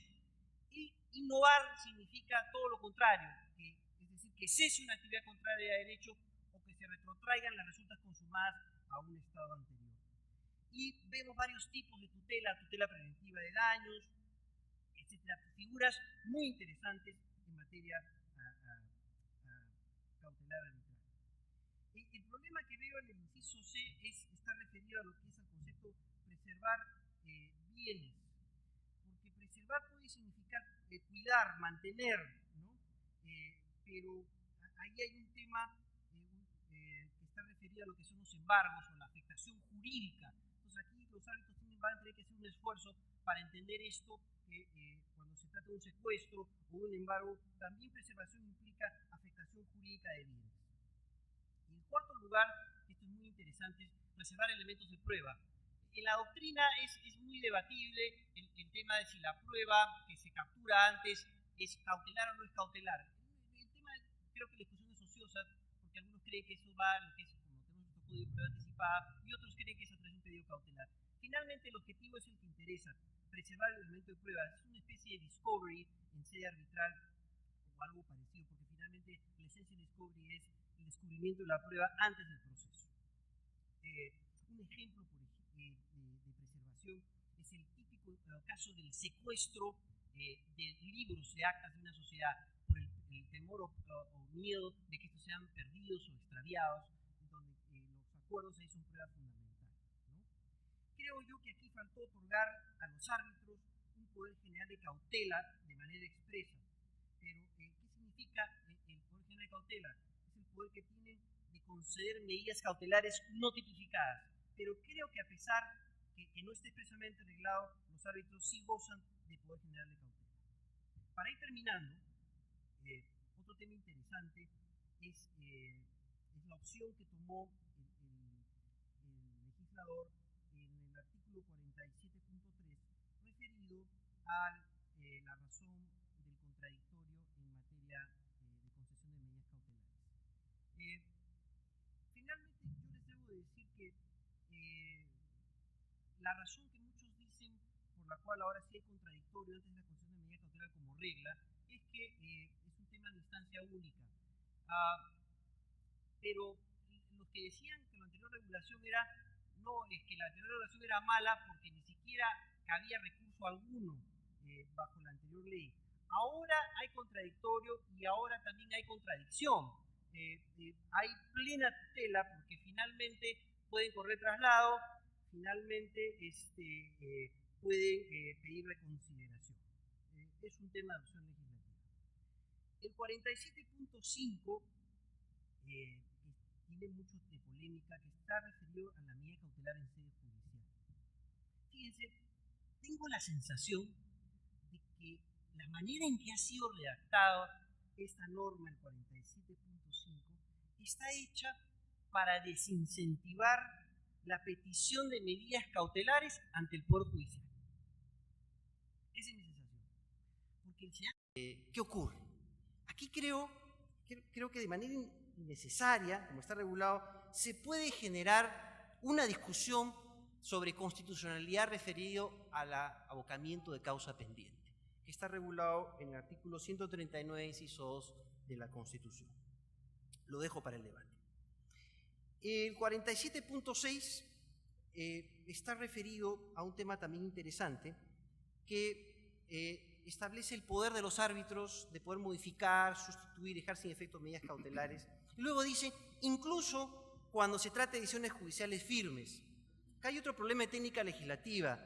Y innovar significa todo lo contrario, es decir, que cese una actividad contraria a derecho o que se retrotraigan las resultas consumadas a un estado anterior. Y vemos varios tipos de tutela, tutela preventiva de daños, etcétera, figuras muy interesantes en materia cautelar arbitral. El problema que veo en el inciso C está referido a lo que es el concepto preservar bienes, porque preservar puede significar cuidar, mantener, ¿no? Pero ahí hay un tema que está referido a lo que son los embargos o la afectación jurídica. Entonces aquí los árbitros van a tener que hacer un esfuerzo para entender esto, que cuando se trata de un secuestro o un embargo, también preservación implica afectación jurídica de bienes. Y en cuarto lugar, esto es muy interesante, es reservar elementos de prueba. En la doctrina es muy debatible el tema de si la prueba que se captura antes es cautelar o no es cautelar. El tema, creo que la discusión es ociosa, porque algunos creen que eso va a lo que es, como tenemos nuestro código de prueba anticipada, y otros creen que es a través de un pedido cautelar. Finalmente, el objetivo es el que interesa, preservar el elemento de prueba. Es una especie de discovery en sede arbitral o algo parecido, porque finalmente la esencia de discovery es el descubrimiento de la prueba antes del proceso. Un ejemplo, por ejemplo, de preservación es el típico caso del secuestro de libros, de actas de una sociedad, por el temor o miedo de que estos sean perdidos o extraviados, donde los acuerdos ahí son prueba fundamental, ¿no? Creo yo que aquí faltó otorgar a los árbitros un poder general de cautela de manera expresa. Pero, ¿qué significa el poder general de cautela? Es el poder que tienen de conceder medidas cautelares no tipificadas. Pero creo que a pesar que no esté expresamente reglado, los árbitros sí gozan de poder general de cautela. Para ir terminando, otro tema interesante es la opción que tomó el legislador en el artículo 47.3 referido a la razón del contradictorio en materia de concesión de medidas cautelares. Finalmente, yo les debo decir que la razón que muchos dicen por la cual ahora sí hay contradictorio antes de la concesión de medida cautelar como regla es que es un tema de instancia única. Pero los que decían que la anterior regulación era, no, es que la anterior regulación era mala porque ni siquiera cabía recurso alguno bajo la anterior ley. Ahora hay contradictorio y ahora también hay contradicción. Hay plena tutela porque finalmente pueden correr traslado, finalmente pueden pedir reconsideración. Es un tema de opción legislativa. El 47.5 tiene mucho de polémica, que está referido a la medida cautelar en sede judicial. Fíjense, tengo la sensación de que la manera en que ha sido redactada esta norma, el 47.5, está hecha para desincentivar la petición de medidas cautelares ante el Poder Judicial. Esa es mi sensación. Porque ¿qué ocurre? Aquí creo que de manera innecesaria, como está regulado, se puede generar una discusión sobre constitucionalidad referido al abocamiento de causa pendiente, que está regulado en el artículo 139, inciso 2 de la Constitución. Lo dejo para el debate. El 47.6 está referido a un tema también interesante que establece el poder de los árbitros de poder modificar, sustituir, dejar sin efecto medidas cautelares. Y luego dice, incluso cuando se trata de decisiones judiciales firmes. Acá hay otro problema de técnica legislativa.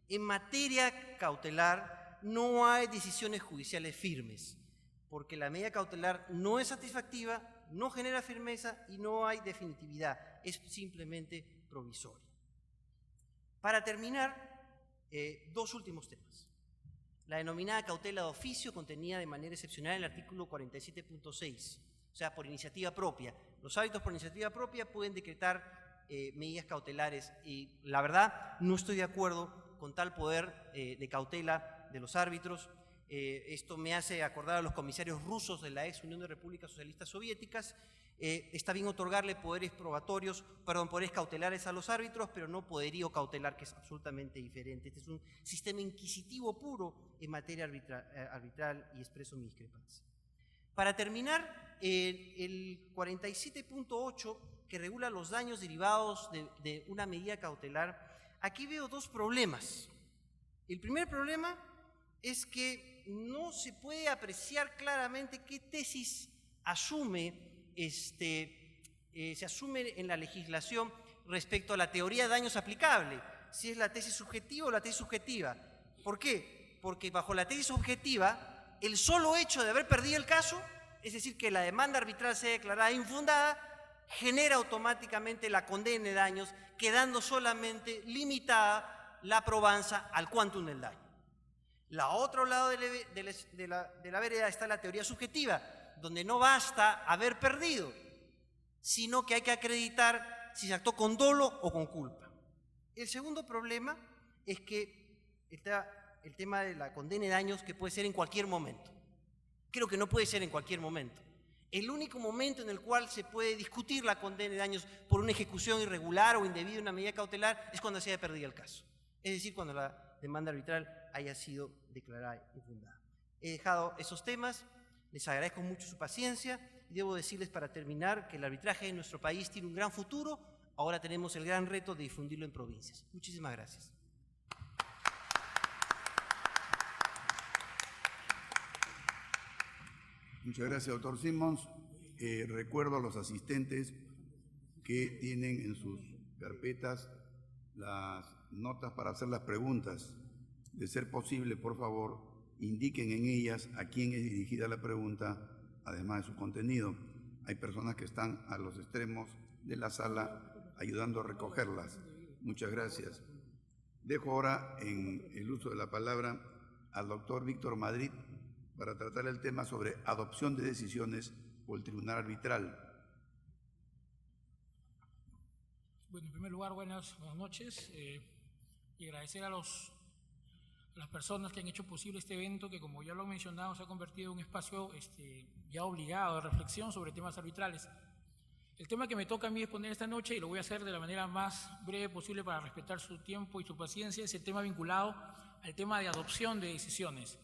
En materia cautelar no hay decisiones judiciales firmes, porque la medida cautelar no es satisfactiva, no genera firmeza y no hay definitividad, es simplemente provisoria. Para terminar, dos últimos temas. La denominada cautela de oficio, contenida de manera excepcional en el artículo 47.6, o sea, por iniciativa propia. Los árbitros por iniciativa propia pueden decretar medidas cautelares y la verdad no estoy de acuerdo con tal poder de cautela de los árbitros. Esto me hace acordar a los comisarios rusos de la ex Unión de Repúblicas Socialistas Soviéticas. Está bien otorgarle poderes cautelares a los árbitros, pero no poderío cautelar, que es absolutamente diferente. Este es un sistema inquisitivo puro en materia arbitral y expreso mi discrepancia. Para terminar, el 47.8, que regula los daños derivados de una medida cautelar, aquí veo dos problemas. El primer problema es que no se puede apreciar claramente qué tesis se asume en la legislación respecto a la teoría de daños aplicable, si es la tesis subjetiva o la tesis subjetiva. ¿Por qué? Porque bajo la tesis subjetiva, el solo hecho de haber perdido el caso, es decir, que la demanda arbitral sea declarada infundada, genera automáticamente la condena de daños, quedando solamente limitada la probanza al quantum del daño. La otro lado de la vereda está la teoría subjetiva, donde no basta haber perdido, sino que hay que acreditar si se actuó con dolo o con culpa. El segundo problema es que está el tema de la condena de daños, que puede ser en cualquier momento. Creo que no puede ser en cualquier momento. El único momento en el cual se puede discutir la condena de daños por una ejecución irregular o indebida de una medida cautelar es cuando se haya perdido el caso. Es decir, cuando la demanda arbitral haya sido declarada infundada. He dejado esos temas, les agradezco mucho su paciencia y debo decirles para terminar que el arbitraje en nuestro país tiene un gran futuro. Ahora tenemos el gran reto de difundirlo en provincias. Muchísimas gracias. Muchas gracias, doctor Simmons. Recuerdo a los asistentes que tienen en sus carpetas las notas para hacer las preguntas. De ser posible, por favor, indiquen en ellas a quién es dirigida la pregunta, además de su contenido. Hay personas que están a los extremos de la sala ayudando a recogerlas. Muchas gracias. Dejo ahora en el uso de la palabra al doctor Víctor Madrid para tratar el tema sobre adopción de decisiones por el Tribunal Arbitral. Bueno, en primer lugar, buenas noches y agradecer a las personas que han hecho posible este evento, que como ya lo he mencionado, se ha convertido en un espacio ya obligado de reflexión sobre temas arbitrales. El tema que me toca a mí exponer esta noche, y lo voy a hacer de la manera más breve posible para respetar su tiempo y su paciencia, es el tema vinculado al tema de adopción de decisiones.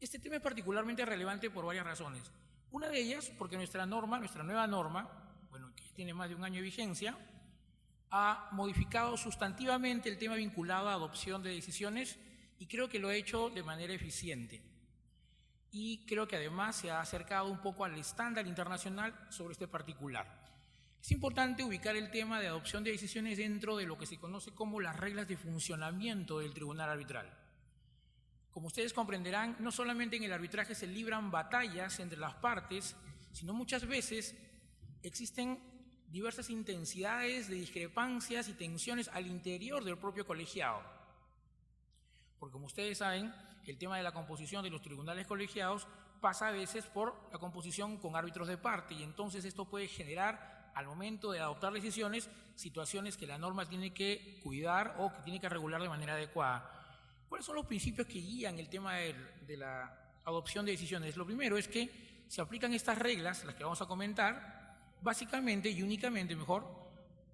Este tema es particularmente relevante por varias razones. Una de ellas, porque nuestra nueva norma, bueno, que tiene más de un año de vigencia, ha modificado sustantivamente el tema vinculado a adopción de decisiones y creo que lo ha hecho de manera eficiente. Y creo que además se ha acercado un poco al estándar internacional sobre este particular. Es importante ubicar el tema de adopción de decisiones dentro de lo que se conoce como las reglas de funcionamiento del tribunal arbitral. Como ustedes comprenderán, no solamente en el arbitraje se libran batallas entre las partes, sino muchas veces existen diversas intensidades de discrepancias y tensiones al interior del propio colegiado. Porque como ustedes saben, el tema de la composición de los tribunales colegiados pasa a veces por la composición con árbitros de parte, y entonces esto puede generar, al momento de adoptar decisiones, situaciones que la norma tiene que cuidar o que tiene que regular de manera adecuada. ¿Cuáles son los principios que guían el tema de la adopción de decisiones? Lo primero es que se aplican estas reglas, las que vamos a comentar, básicamente y únicamente,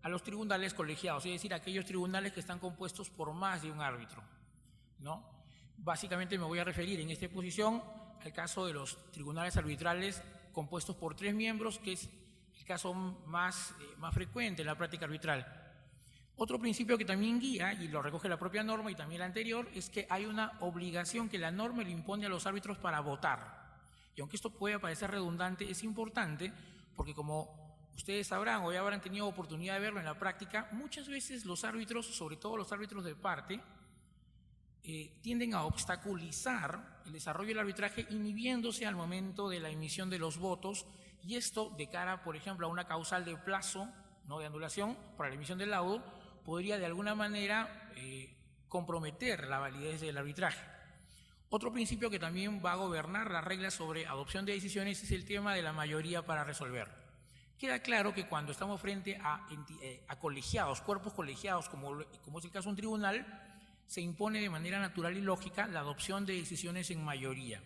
a los tribunales colegiados, es decir, aquellos tribunales que están compuestos por más de un árbitro, ¿no? Básicamente me voy a referir en esta exposición al caso de los tribunales arbitrales compuestos por 3 miembros, que es el caso más frecuente en la práctica arbitral. Otro principio que también guía, y lo recoge la propia norma y también la anterior, es que hay una obligación que la norma le impone a los árbitros para votar. Y aunque esto puede parecer redundante, es importante porque, como ustedes sabrán o ya habrán tenido oportunidad de verlo en la práctica, muchas veces los árbitros, sobre todo los árbitros de parte, tienden a obstaculizar el desarrollo del arbitraje inhibiéndose al momento de la emisión de los votos, y esto de cara, por ejemplo, a una causal de plazo, no de anulación, para la emisión del laudo, podría de alguna manera comprometer la validez del arbitraje. Otro principio que también va a gobernar las reglas sobre adopción de decisiones es el tema de la mayoría para resolver. Queda claro que cuando estamos frente a colegiados, cuerpos colegiados, como es el caso de un tribunal, se impone de manera natural y lógica la adopción de decisiones en mayoría.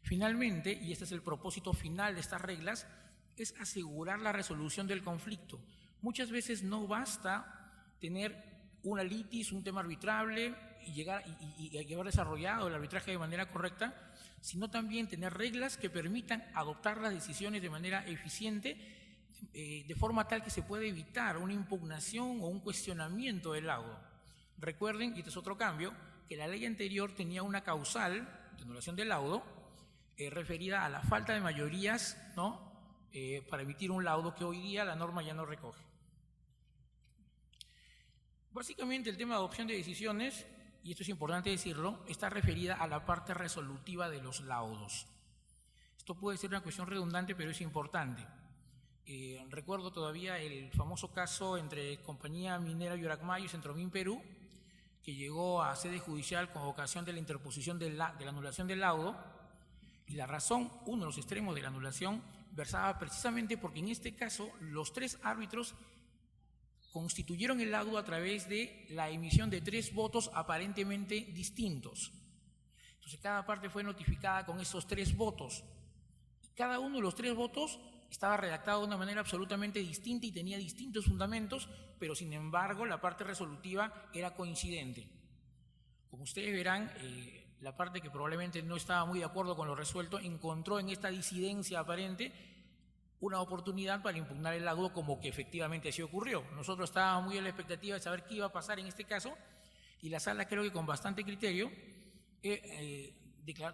Finalmente, y este es el propósito final de estas reglas, es asegurar la resolución del conflicto. Muchas veces no basta tener una litis, un tema arbitrable y haber desarrollado el arbitraje de manera correcta, sino también tener reglas que permitan adoptar las decisiones de manera eficiente, de forma tal que se pueda evitar una impugnación o un cuestionamiento del laudo. Recuerden, y este es otro cambio, que la ley anterior tenía una causal de anulación del laudo referida a la falta de mayorías, ¿no? Para emitir un laudo, que hoy día la norma ya no recoge. Básicamente el tema de adopción de decisiones, y esto es importante decirlo, está referida a la parte resolutiva de los laudos. Esto puede ser una cuestión redundante, pero es importante. Recuerdo todavía el famoso caso entre Compañía Minera Yoracmayo y Centromín Perú, que llegó a sede judicial con ocasión de la interposición de la anulación del laudo, y la razón, uno de los extremos de la anulación, versaba precisamente porque en este caso los 3 árbitros constituyeron el laudo a través de la emisión de 3 votos aparentemente distintos. Entonces cada parte fue notificada con esos 3 votos. Cada uno de los 3 votos estaba redactado de una manera absolutamente distinta y tenía distintos fundamentos, pero sin embargo la parte resolutiva era coincidente. Como ustedes verán, la parte que probablemente no estaba muy de acuerdo con lo resuelto encontró en esta disidencia aparente una oportunidad para impugnar el laudo, como que efectivamente así ocurrió. Nosotros estábamos muy a la expectativa de saber qué iba a pasar en este caso, y la sala, creo que con bastante criterio,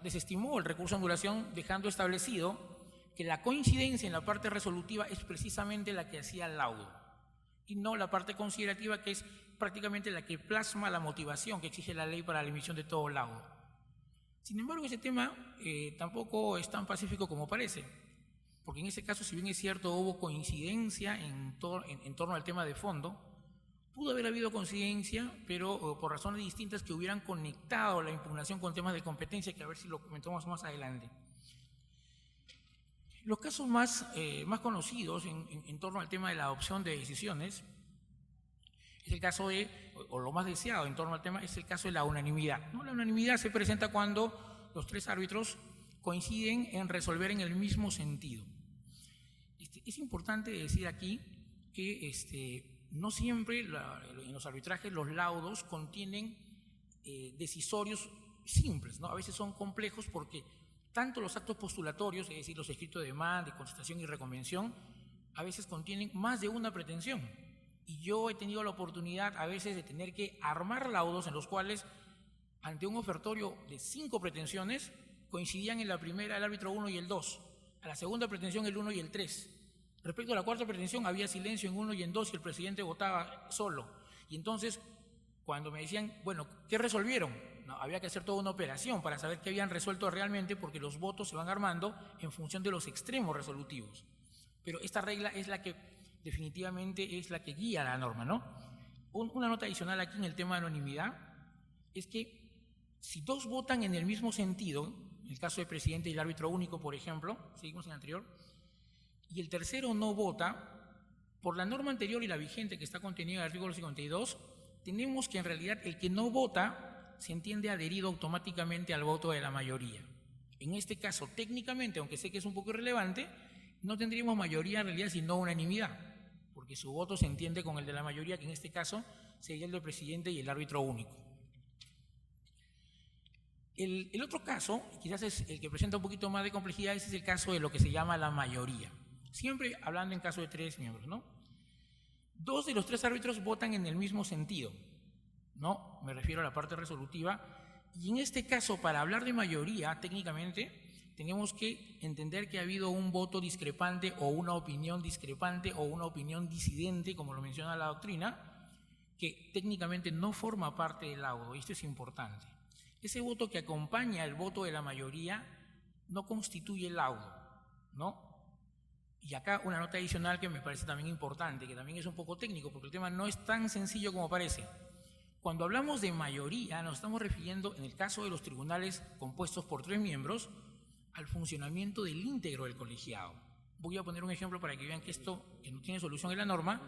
desestimó el recurso de anulación, dejando establecido que la coincidencia en la parte resolutiva es precisamente la que hacía el laudo, y no la parte considerativa, que es prácticamente la que plasma la motivación que exige la ley para la emisión de todo laudo. Sin embargo, ese tema tampoco es tan pacífico como parece, porque en ese caso, si bien es cierto, hubo coincidencia en torno al tema de fondo, pudo haber habido coincidencia, pero por razones distintas que hubieran conectado la impugnación con temas de competencia, que a ver si lo comentamos más adelante. Los casos más conocidos en torno al tema de la adopción de decisiones es el caso o lo más deseado en torno al tema, es el caso de la unanimidad, ¿no? La unanimidad se presenta cuando los 3 árbitros coinciden en resolver en el mismo sentido. Es importante decir aquí que no siempre en los arbitrajes los laudos contienen decisorios simples, ¿no? A veces son complejos porque tanto los actos postulatorios, es decir, los escritos de demanda, de contestación y reconvención, a veces contienen más de una pretensión. Y yo he tenido la oportunidad a veces de tener que armar laudos en los cuales, ante un ofertorio de 5 pretensiones, coincidían en la primera el árbitro 1 y el 2, a la segunda pretensión el 1 y el 3. Respecto a la cuarta pretensión había silencio en 1 y en 2 y el presidente votaba solo. Y entonces, cuando me decían, bueno, ¿qué resolvieron? No, había que hacer toda una operación para saber qué habían resuelto realmente, porque los votos se van armando en función de los extremos resolutivos. Pero esta regla es la que definitivamente es la que guía la norma, ¿no? Una nota adicional aquí en el tema de anonimidad es que si 2 votan en el mismo sentido, en el caso del presidente y el árbitro único, por ejemplo, seguimos en el anterior, y el tercero no vota, por la norma anterior y la vigente que está contenida en el artículo 52, tenemos que en realidad el que no vota se entiende adherido automáticamente al voto de la mayoría. En este caso, técnicamente, aunque sé que es un poco irrelevante, no tendríamos mayoría en realidad sino unanimidad, porque su voto se entiende con el de la mayoría, que en este caso sería el del presidente y el árbitro único. El otro caso, quizás es el que presenta un poquito más de complejidad, ese es el caso de lo que se llama la mayoría. Siempre hablando en caso de 3 miembros, ¿no? 2 de los 3 árbitros votan en el mismo sentido, ¿no? Me refiero a la parte resolutiva. Y en este caso, para hablar de mayoría, técnicamente, tenemos que entender que ha habido un voto discrepante o una opinión discrepante o una opinión disidente, como lo menciona la doctrina, que técnicamente no forma parte del laudo, y esto es importante. Ese voto que acompaña el voto de la mayoría no constituye el laudo, ¿no? Y acá una nota adicional que me parece también importante, que también es un poco técnico, porque el tema no es tan sencillo como parece. Cuando hablamos de mayoría, nos estamos refiriendo, en el caso de los tribunales compuestos por 3 miembros, al funcionamiento del íntegro del colegiado. Voy a poner un ejemplo para que vean que esto, que no tiene solución en la norma,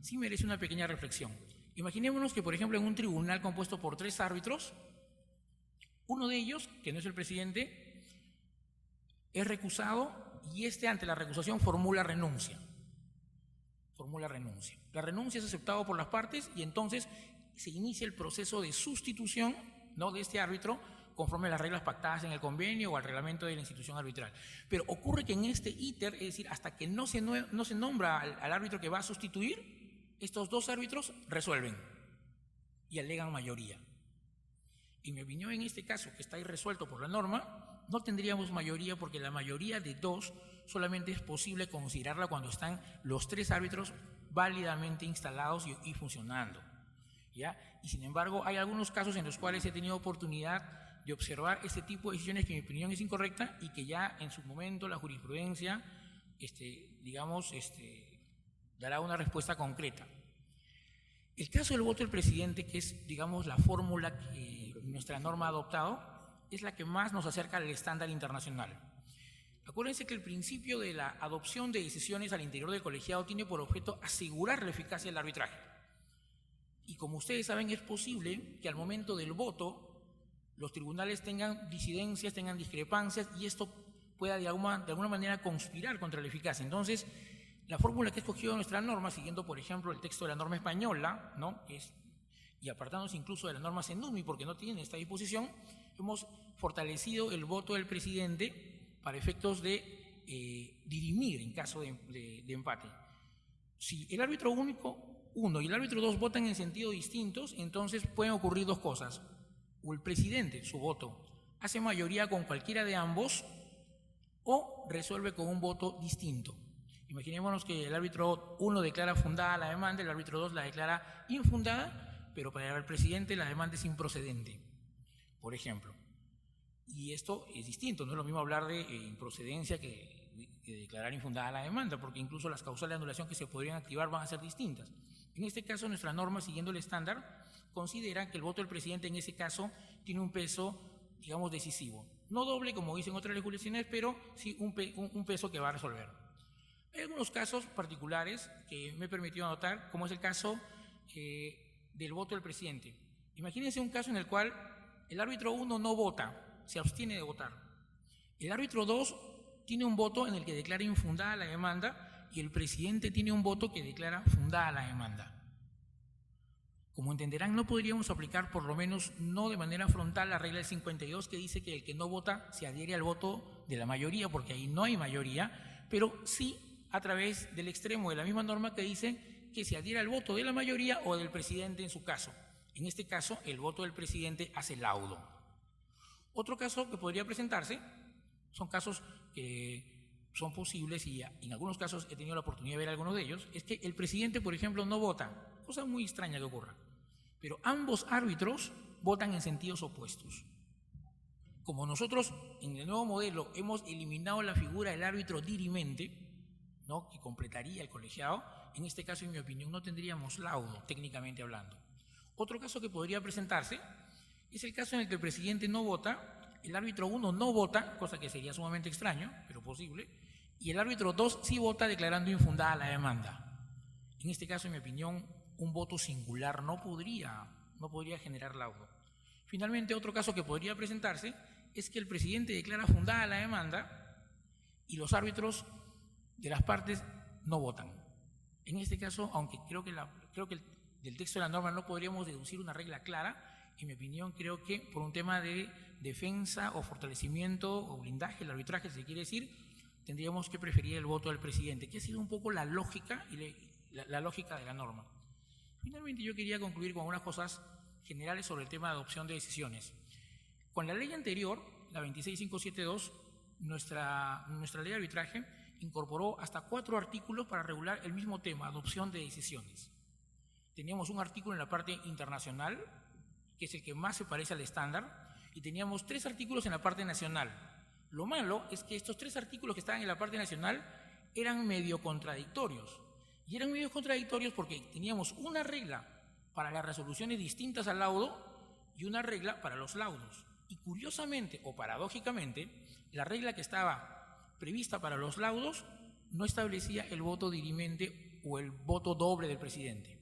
sí merece una pequeña reflexión. Imaginémonos que, por ejemplo, en un tribunal compuesto por 3 árbitros, uno de ellos, que no es el presidente, es recusado y ante la recusación formula renuncia. La renuncia es aceptada por las partes y entonces se inicia el proceso de sustitución, ¿no?, de este árbitro conforme a las reglas pactadas en el convenio o al reglamento de la institución arbitral. Pero ocurre que en este íter, es decir, hasta que no se nombra al árbitro que va a sustituir, estos 2 árbitros resuelven y alegan mayoría. En mi opinión, en este caso, que está irresuelto por la norma, no tendríamos mayoría porque la mayoría de 2 solamente es posible considerarla cuando están los 3 árbitros válidamente instalados y funcionando, ¿ya? Y sin embargo, hay algunos casos en los cuales he tenido oportunidad de observar este tipo de decisiones que en mi opinión es incorrecta y que ya en su momento la jurisprudencia digamos, dará una respuesta concreta. El caso del voto del presidente, que es, digamos, la fórmula que nuestra norma ha adoptado, es la que más nos acerca al estándar internacional. Acuérdense que el principio de la adopción de decisiones al interior del colegiado tiene por objeto asegurar la eficacia del arbitraje. Y como ustedes saben, es posible que al momento del voto los tribunales tengan disidencias, tengan discrepancias, y esto pueda de alguna manera conspirar contra la eficacia. Entonces, la fórmula que ha escogido nuestra norma, siguiendo por ejemplo el texto de la norma española, ¿no?, y apartándose incluso de la norma CENUMI porque no tiene esta disposición, hemos fortalecido el voto del presidente para efectos de dirimir en caso de empate. Si el árbitro único 1 y el árbitro 2 votan en sentido distintos, entonces pueden ocurrir dos cosas. O el presidente, su voto, hace mayoría con cualquiera de ambos, o resuelve con un voto distinto. Imaginémonos que el árbitro 1 declara fundada la demanda, el árbitro 2 la declara infundada, pero para el presidente la demanda es improcedente, por ejemplo. Y esto es distinto, no es lo mismo hablar de improcedencia que declarar infundada la demanda, porque incluso las causales de anulación que se podrían activar van a ser distintas. En este caso, nuestra norma, siguiendo el estándar, considera que el voto del presidente en ese caso tiene un peso, digamos, decisivo. No doble, como dicen otras legislaciones, pero sí un peso que va a resolver. Hay algunos casos particulares que me he permitido anotar, como es el caso del voto del presidente. Imagínense un caso en el cual el árbitro 1 no vota, se abstiene de votar. El árbitro 2 tiene un voto en el que declara infundada la demanda y el presidente tiene un voto que declara fundada la demanda. Como entenderán, no podríamos aplicar, por lo menos no de manera frontal, la regla del 52 que dice que el que no vota se adhiere al voto de la mayoría, porque ahí no hay mayoría, pero sí a través del extremo de la misma norma que dice que se adhiere al voto de la mayoría o del presidente en su caso. En este caso, el voto del presidente hace laudo. Otro caso que podría presentarse, son casos que son posibles y en algunos casos he tenido la oportunidad de ver algunos de ellos, es que el presidente, por ejemplo, no vota, cosa muy extraña que ocurra, pero ambos árbitros votan en sentidos opuestos. Como nosotros en el nuevo modelo hemos eliminado la figura del árbitro dirimente, ¿no?, que completaría el colegiado, en este caso, en mi opinión, no tendríamos laudo, técnicamente hablando. Otro caso que podría presentarse es el caso en el que el presidente no vota, el árbitro 1 no vota, cosa que sería sumamente extraño, pero posible, y el árbitro 2 sí vota declarando infundada la demanda. En este caso, en mi opinión, un voto singular no podría generar laudo. Finalmente, otro caso que podría presentarse es que el presidente declara fundada la demanda y los árbitros de las partes no votan. En este caso, aunque creo que del texto de la norma no podríamos deducir una regla clara, en mi opinión creo que por un tema de defensa o fortalecimiento o blindaje, el arbitraje, si se quiere decir, tendríamos que preferir el voto del presidente, que ha sido un poco la lógica la lógica de la norma. Finalmente, yo quería concluir con unas cosas generales sobre el tema de adopción de decisiones. Con la ley anterior, la 26572, nuestra ley de arbitraje incorporó hasta 4 artículos para regular el mismo tema, adopción de decisiones. Teníamos un artículo en la parte internacional, que es el que más se parece al estándar, y teníamos 3 artículos en la parte nacional. Lo malo es que estos 3 artículos que estaban en la parte nacional eran medio contradictorios. Y eran medio contradictorios porque teníamos una regla para las resoluciones distintas al laudo y una regla para los laudos. Y curiosamente o paradójicamente, la regla que estaba prevista para los laudos no establecía el voto dirimente o el voto doble del presidente.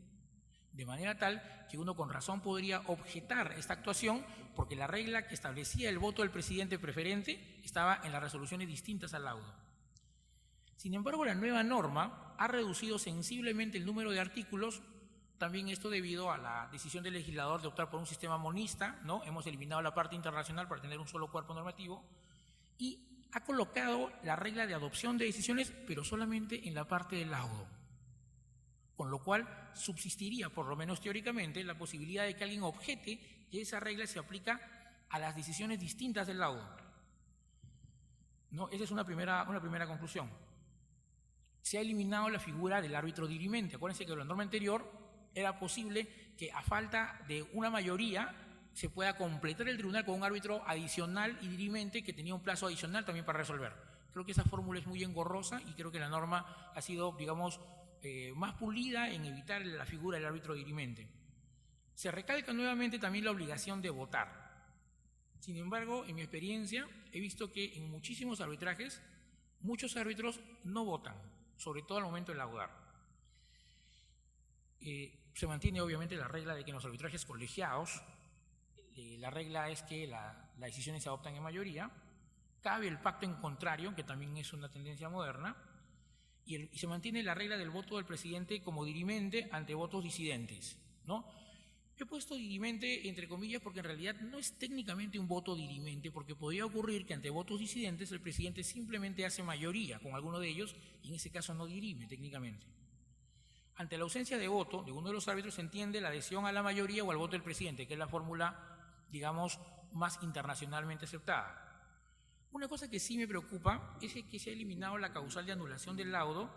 De manera tal que uno con razón podría objetar esta actuación porque la regla que establecía el voto del presidente preferente estaba en las resoluciones distintas al laudo. Sin embargo, la nueva norma ha reducido sensiblemente el número de artículos, también esto debido a la decisión del legislador de optar por un sistema monista, ¿no? Hemos eliminado la parte internacional para tener un solo cuerpo normativo y ha colocado la regla de adopción de decisiones, pero solamente en la parte del laudo. Con lo cual subsistiría, por lo menos teóricamente, la posibilidad de que alguien objete que esa regla se aplica a las decisiones distintas del laudo. ¿No? Esa es una primera conclusión. Se ha eliminado la figura del árbitro dirimente. Acuérdense que en la norma anterior era posible que a falta de una mayoría se pueda completar el tribunal con un árbitro adicional y dirimente que tenía un plazo adicional también para resolver. Creo que esa fórmula es muy engorrosa y creo que la norma ha sido, digamos, más pulida en evitar la figura del árbitro dirimente. Se recalca nuevamente también la obligación de votar. Sin embargo, en mi experiencia, he visto que en muchísimos arbitrajes, muchos árbitros no votan, sobre todo al momento de laudar. Se mantiene obviamente la regla de que en los arbitrajes colegiados, la regla es que las decisiones se adoptan en mayoría, cabe el pacto en contrario, que también es una tendencia moderna, y se mantiene la regla del voto del presidente como dirimente ante votos disidentes, ¿no? He puesto dirimente entre comillas porque en realidad no es técnicamente un voto dirimente, porque podría ocurrir que ante votos disidentes el presidente simplemente hace mayoría con alguno de ellos y en ese caso no dirime técnicamente. Ante la ausencia de voto de uno de los árbitros se entiende la adhesión a la mayoría o al voto del presidente, que es la fórmula, digamos, más internacionalmente aceptada. Una cosa que sí me preocupa es que se ha eliminado la causal de anulación del laudo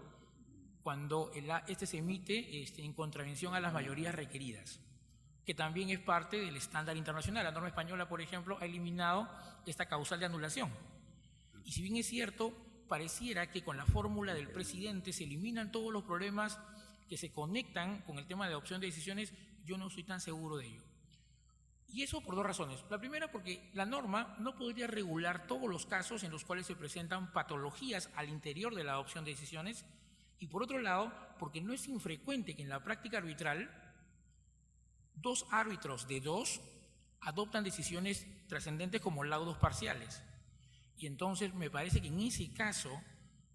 cuando este se emite en contravención a las mayorías requeridas, que también es parte del estándar internacional. La norma española, por ejemplo, ha eliminado esta causal de anulación. Y si bien es cierto, pareciera que con la fórmula del presidente se eliminan todos los problemas que se conectan con el tema de adopción de decisiones, yo no estoy tan seguro de ello. Y eso por dos razones. La primera, porque la norma no podría regular todos los casos en los cuales se presentan patologías al interior de la adopción de decisiones. Y por otro lado, porque no es infrecuente que en la práctica arbitral dos árbitros de dos adoptan decisiones trascendentes como laudos parciales. Y entonces me parece que en ese caso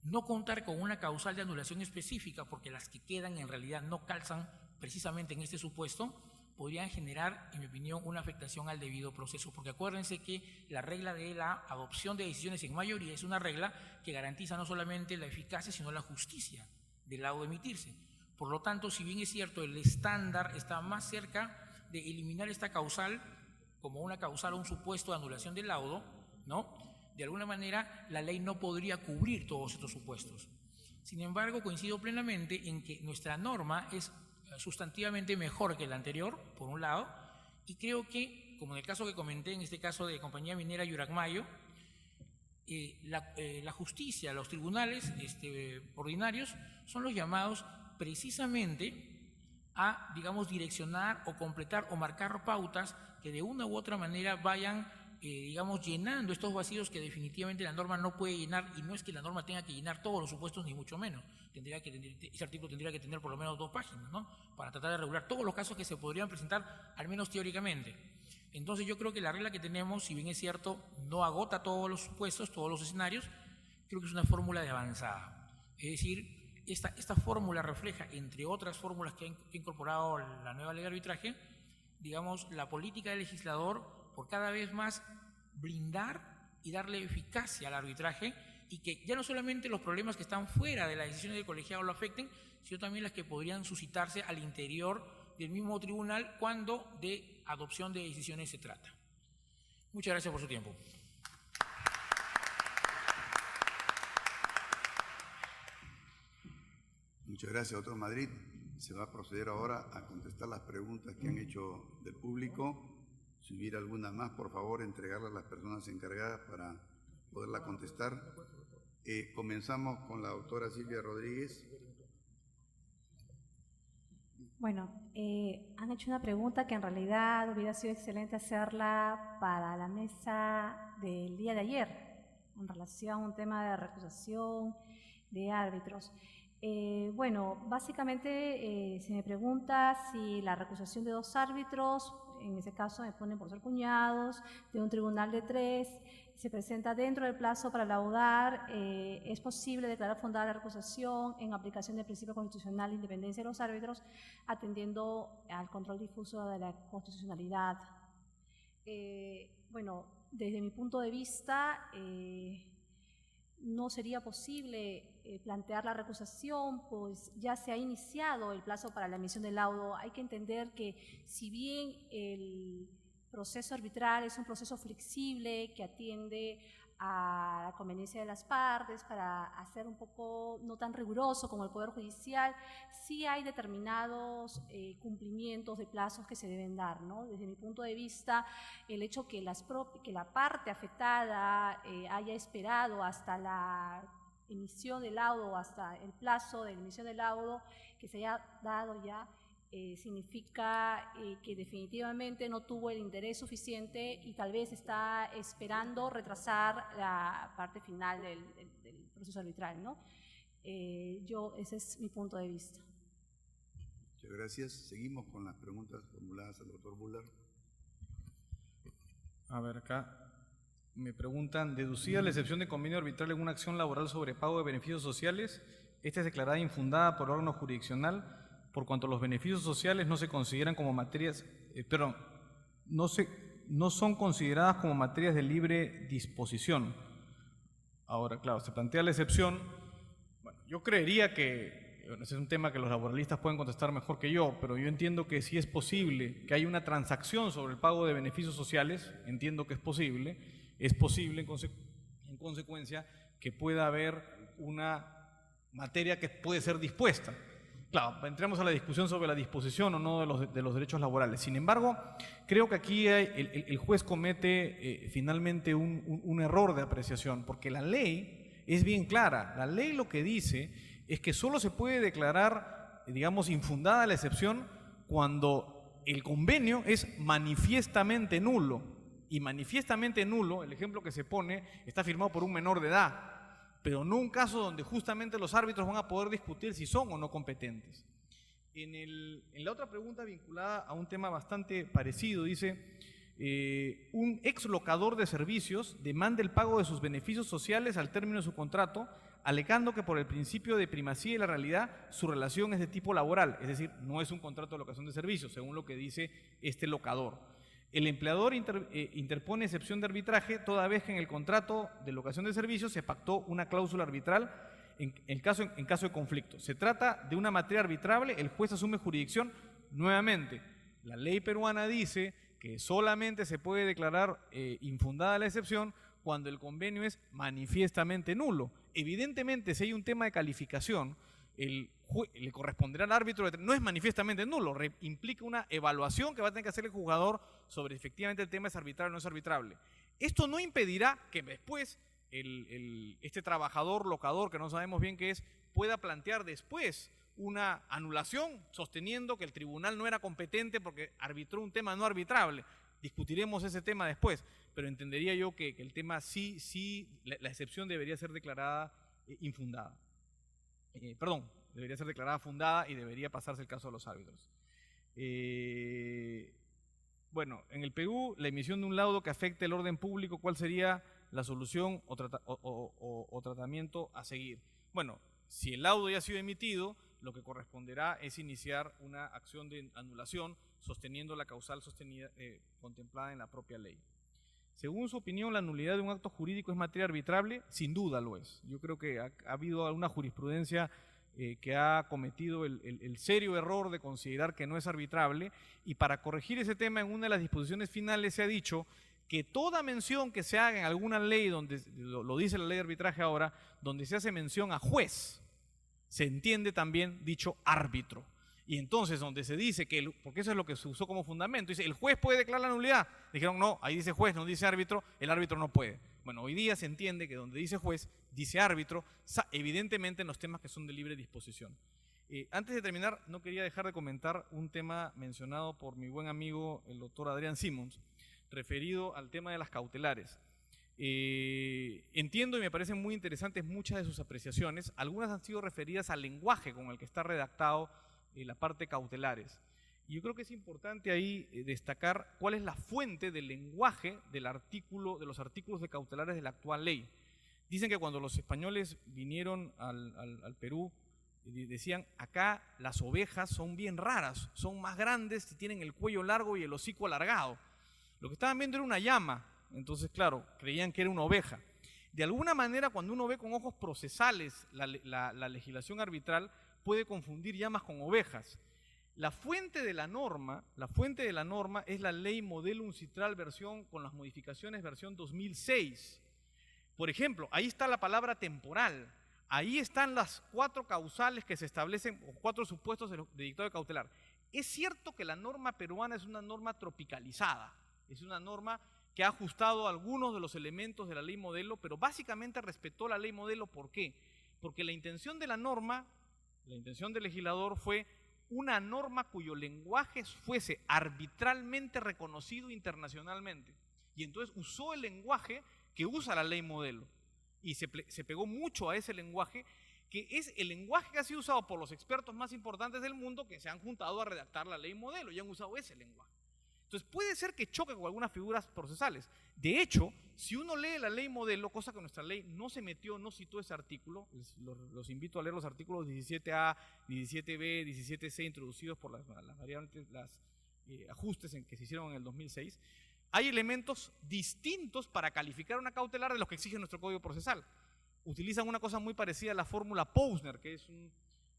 no contar con una causal de anulación específica, porque las que quedan en realidad no calzan precisamente en este supuesto, podrían generar, en mi opinión, una afectación al debido proceso, porque acuérdense que la regla de la adopción de decisiones en mayoría es una regla que garantiza no solamente la eficacia, sino la justicia del laudo emitirse. Por lo tanto, si bien es cierto, el estándar está más cerca de eliminar esta causal como una causal o un supuesto de anulación del laudo, ¿no? De alguna manera, la ley no podría cubrir todos estos supuestos. Sin embargo, coincido plenamente en que nuestra norma es sustantivamente mejor que la anterior, por un lado, y creo que, como en el caso que comenté, en este caso de Compañía Minera Yuracmayo, la justicia, los tribunales ordinarios son los llamados precisamente a, digamos, direccionar o completar o marcar pautas que de una u otra manera vayan, digamos, llenando estos vacíos que definitivamente la norma no puede llenar, y no es que la norma tenga que llenar todos los supuestos, ni mucho menos. Ese artículo tendría que tener por lo menos 2 páginas, ¿no? Para tratar de regular todos los casos que se podrían presentar, al menos teóricamente. Entonces yo creo que la regla que tenemos, si bien es cierto, no agota todos los supuestos, todos los escenarios, creo que es una fórmula de avanzada. Es decir, esta fórmula refleja, entre otras fórmulas que ha incorporado la nueva ley de arbitraje, digamos, la política del legislador por cada vez más blindar y darle eficacia al arbitraje, y que ya no solamente los problemas que están fuera de las decisiones del colegiado lo afecten, sino también las que podrían suscitarse al interior del mismo tribunal cuando de adopción de decisiones se trata. Muchas gracias por su tiempo. Muchas gracias, doctor Madrid. Se va a proceder ahora a contestar las preguntas que han hecho del público. Si hubiera alguna más, por favor, entregarla a las personas encargadas para poderla contestar. Comenzamos con la doctora Silvia Rodríguez. Bueno, han hecho una pregunta que en realidad hubiera sido excelente hacerla para la mesa del día de ayer, en relación a un tema de recusación de árbitros. Bueno, básicamente se me pregunta si la recusación de 2 árbitros, en ese caso me ponen por ser cuñados, de un tribunal de 3, se presenta dentro del plazo para laudar, es posible declarar fundada la recusación en aplicación del principio constitucional de independencia de los árbitros, atendiendo al control difuso de la constitucionalidad. Bueno, desde mi punto de vista, no sería posible plantear la recusación, pues ya se ha iniciado el plazo para la emisión del laudo. Hay que entender que si bien el proceso arbitral es un proceso flexible que atiende a la conveniencia de las partes, para hacer un poco no tan riguroso como el Poder Judicial. Sí hay determinados cumplimientos de plazos que se deben dar, ¿no? Desde mi punto de vista, el hecho que la parte afectada haya esperado hasta la emisión del laudo, hasta el plazo de la emisión del laudo que se haya dado ya, significa que definitivamente no tuvo el interés suficiente y tal vez está esperando retrasar la parte final del proceso arbitral, ¿no? Ese es mi punto de vista. Muchas gracias. Seguimos con las preguntas formuladas al doctor Buller. A ver, acá me preguntan, deducida la excepción de convenio arbitral en una acción laboral sobre pago de beneficios sociales, esta es declarada infundada por órgano jurisdiccional por cuanto los beneficios sociales no se consideran como materias, no son consideradas como materias de libre disposición. Ahora, claro, se plantea la excepción. Bueno, yo creería que, ese es un tema que los laboralistas pueden contestar mejor que yo, pero yo entiendo que sí es posible que haya una transacción sobre el pago de beneficios sociales, entiendo que es posible en consecuencia que pueda haber una materia que puede ser dispuesta. Claro, entremos a la discusión sobre la disposición o no de los derechos laborales. Sin embargo, creo que aquí el juez comete finalmente un error de apreciación, porque la ley es bien clara. La ley lo que dice es que solo se puede declarar, digamos, infundada la excepción cuando el convenio es manifiestamente nulo. Y manifiestamente nulo, el ejemplo que se pone, está firmado por un menor de edad, pero no un caso donde justamente los árbitros van a poder discutir si son o no competentes. En la otra pregunta vinculada a un tema bastante parecido, dice, un ex locador de servicios demanda el pago de sus beneficios sociales al término de su contrato, alegando que por el principio de primacía de la realidad su relación es de tipo laboral, es decir, no es un contrato de locación de servicios, según lo que dice este locador. El empleador interpone excepción de arbitraje toda vez que en el contrato de locación de servicios se pactó una cláusula arbitral en caso de conflicto. Se trata de una materia arbitrable, el juez asume jurisdicción. Nuevamente, la ley peruana dice que solamente se puede declarar infundada la excepción cuando el convenio es manifiestamente nulo. Evidentemente, si hay un tema de calificación, le corresponderá al árbitro, no es manifiestamente nulo, implica una evaluación que va a tener que hacer el jugador sobre efectivamente el tema es arbitrable o no es arbitrable. Esto no impedirá que después este trabajador, locador, que no sabemos bien qué es, pueda plantear después una anulación sosteniendo que el tribunal no era competente porque arbitró un tema no arbitrable. Discutiremos ese tema después, pero entendería yo que el tema la excepción debería ser declarada infundada. Debería ser declarada fundada y debería pasarse el caso a los árbitros. Bueno, en el Perú, la emisión de un laudo que afecte el orden público, ¿cuál sería la solución o tratamiento a seguir? Bueno, si el laudo ya ha sido emitido, lo que corresponderá es iniciar una acción de anulación sosteniendo la causal contemplada en la propia ley. Según su opinión, ¿la nulidad de un acto jurídico es materia arbitrable? Sin duda lo es. Yo creo que ha habido alguna jurisprudencia que ha cometido el serio error de considerar que no es arbitrable, y para corregir ese tema en una de las disposiciones finales se ha dicho que toda mención que se haga en alguna ley, donde lo dice la ley de arbitraje ahora, donde se hace mención a juez, se entiende también dicho árbitro. Y entonces donde se dice que, porque eso es lo que se usó como fundamento, dice el juez puede declarar la nulidad. Dijeron no, ahí dice juez, no dice árbitro, el árbitro no puede. Bueno, hoy día se entiende que donde dice juez, dice árbitro, evidentemente en los temas que son de libre disposición. Antes de terminar, no quería dejar de comentar un tema mencionado por mi buen amigo el doctor Adrián Simons, referido al tema de las cautelares. Entiendo y me parecen muy interesantes muchas de sus apreciaciones. Algunas han sido referidas al lenguaje con el que está redactado la parte cautelares. Y yo creo que es importante ahí destacar cuál es la fuente del lenguaje de los artículos de cautelares de la actual ley. Dicen que cuando los españoles vinieron al Perú, decían, acá las ovejas son bien raras, son más grandes y tienen el cuello largo y el hocico alargado. Lo que estaban viendo era una llama, entonces claro, creían que era una oveja. De alguna manera, cuando uno ve con ojos procesales la legislación arbitral, puede confundir llamas con ovejas. La fuente de la norma es la ley Modelum Citral con las modificaciones versión 2006. Por ejemplo, ahí está la palabra temporal. Ahí están las 4 causales que se establecen, o 4 supuestos de dictado de cautelar. Es cierto que la norma peruana es una norma tropicalizada, es una norma que ha ajustado algunos de los elementos de la ley modelo, pero básicamente respetó la ley modelo. ¿Por qué? Porque la intención de la norma, la intención del legislador fue una norma cuyo lenguaje fuese arbitralmente reconocido internacionalmente. Y entonces usó el lenguaje que usa la ley modelo. Y se pegó mucho a ese lenguaje, que es el lenguaje que ha sido usado por los expertos más importantes del mundo que se han juntado a redactar la ley modelo y han usado ese lenguaje. Entonces puede ser que choque con algunas figuras procesales. De hecho, si uno lee la ley modelo, cosa que nuestra ley no se metió, no citó ese artículo, los invito a leer los artículos 17A, 17B, 17C introducidos por las variantes, ajustes que se hicieron en el 2006, hay elementos distintos para calificar una cautelar de los que exige nuestro Código Procesal. Utilizan una cosa muy parecida a la fórmula Posner, que es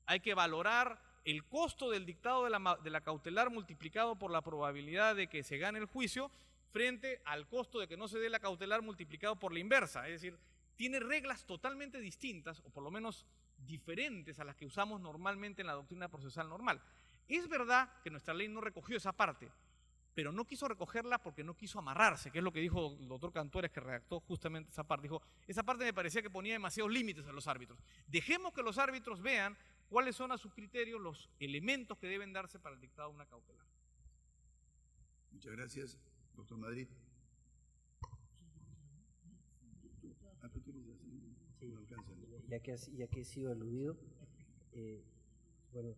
hay que valorar el costo del dictado de la cautelar multiplicado por la probabilidad de que se gane el juicio frente al costo de que no se dé la cautelar multiplicado por la inversa. Es decir, tiene reglas totalmente distintas, o por lo menos diferentes a las que usamos normalmente en la doctrina procesal normal. Es verdad que nuestra ley no recogió esa parte, pero no quiso recogerla porque no quiso amarrarse, que es lo que dijo el doctor Cantores, que redactó justamente esa parte. Dijo, esa parte me parecía que ponía demasiados límites a los árbitros. Dejemos que los árbitros vean cuáles son a su criterio los elementos que deben darse para el dictado de una cautelar. Muchas gracias, doctor Madrid. Ya que he sido aludido, bueno,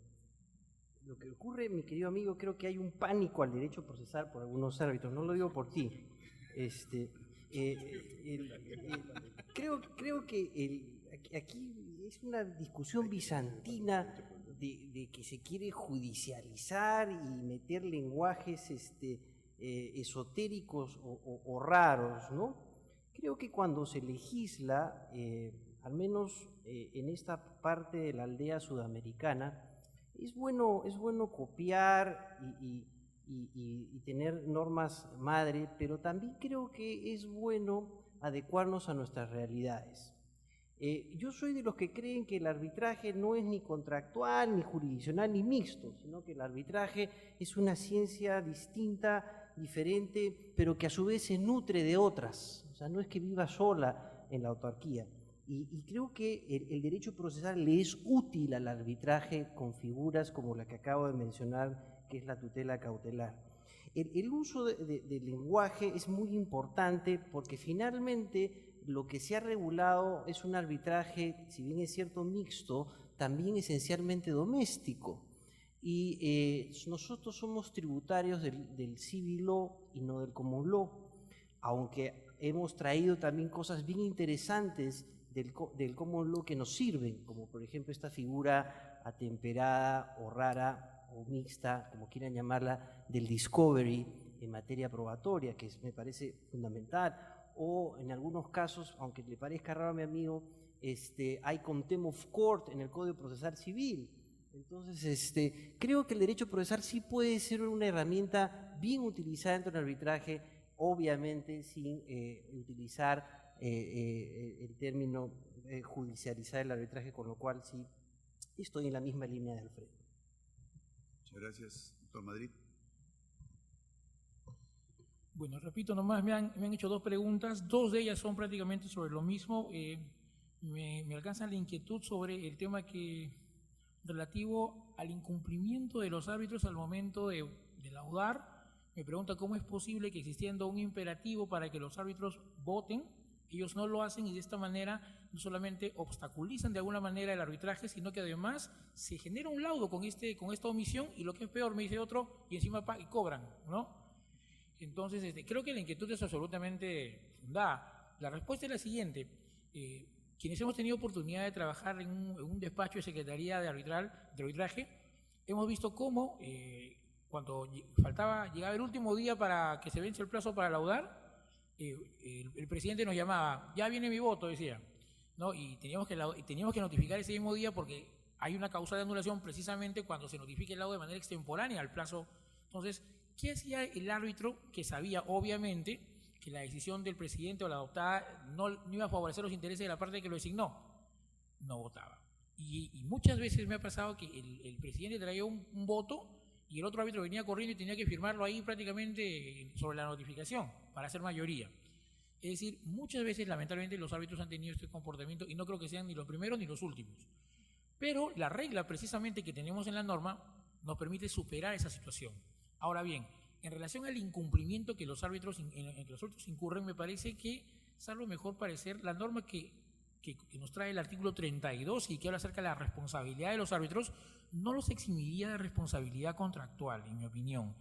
lo que ocurre, mi querido amigo, creo que hay un pánico al derecho procesal por algunos árbitros, no lo digo por ti. Creo que aquí es una discusión bizantina de que se quiere judicializar y meter lenguajes esotéricos o raros, ¿no? Creo que cuando se legisla, al menos en esta parte de la aldea sudamericana, es bueno copiar y tener normas madre, pero también creo que es bueno adecuarnos a nuestras realidades. Yo soy de los que creen que el arbitraje no es ni contractual, ni jurisdiccional, ni mixto, sino que el arbitraje es una ciencia distinta, diferente, pero que a su vez se nutre de otras. O sea, no es que viva sola en la autarquía. Y creo que el derecho procesal le es útil al arbitraje con figuras como la que acabo de mencionar, que es la tutela cautelar. El uso del lenguaje es muy importante porque finalmente lo que se ha regulado es un arbitraje, si bien es cierto mixto, también esencialmente doméstico. Y nosotros somos tributarios del civil law y no del common law, aunque hemos traído también cosas bien interesantes del common law que nos sirven, como por ejemplo esta figura atemperada o rara o mixta, como quieran llamarla, del discovery en materia probatoria, que me parece fundamental, o en algunos casos, aunque le parezca raro a mi amigo, hay contempt of court en el Código Procesal Civil. Entonces, creo que el derecho procesal sí puede ser una herramienta bien utilizada dentro del arbitraje, obviamente sin utilizar el término judicializar el arbitraje, con lo cual sí estoy en la misma línea de Alfredo. Muchas gracias, doctor Madrid. Bueno, repito nomás, me han hecho 2 preguntas, 2 de ellas son prácticamente sobre lo mismo. Me alcanza la inquietud sobre el tema relativo al incumplimiento de los árbitros al momento de laudar. Me pregunta cómo es posible que, existiendo un imperativo para que los árbitros voten, ellos no lo hacen, y de esta manera no solamente obstaculizan de alguna manera el arbitraje, sino que además se genera un laudo con esta omisión, y lo que es peor, me dice otro, y encima cobran, ¿no? Entonces, creo que la inquietud es absolutamente fundada. La respuesta es la siguiente. Quienes hemos tenido oportunidad de trabajar en un despacho de Secretaría de Arbitraje, hemos visto cómo cuando llegaba el último día para que se vence el plazo para laudar, el presidente nos llamaba, ya viene mi voto, decía, ¿no? Y teníamos que notificar ese mismo día, porque hay una causa de anulación precisamente cuando se notifique el laudo de manera extemporánea al plazo. Entonces, ¿qué hacía el árbitro que sabía, obviamente, que la decisión del presidente o la adoptada no iba a favorecer los intereses de la parte que lo designó, no votaba. Y muchas veces me ha pasado que el presidente traía un voto y el otro árbitro venía corriendo y tenía que firmarlo ahí prácticamente sobre la notificación para hacer mayoría. Es decir, muchas veces lamentablemente los árbitros han tenido este comportamiento y no creo que sean ni los primeros ni los últimos. Pero la regla precisamente que tenemos en la norma nos permite superar esa situación. Ahora bien, en relación al incumplimiento que los árbitros incurren, me parece que, salvo mejor parecer, la norma que nos trae el artículo 32 y que habla acerca de la responsabilidad de los árbitros, no los eximiría de responsabilidad contractual, en mi opinión.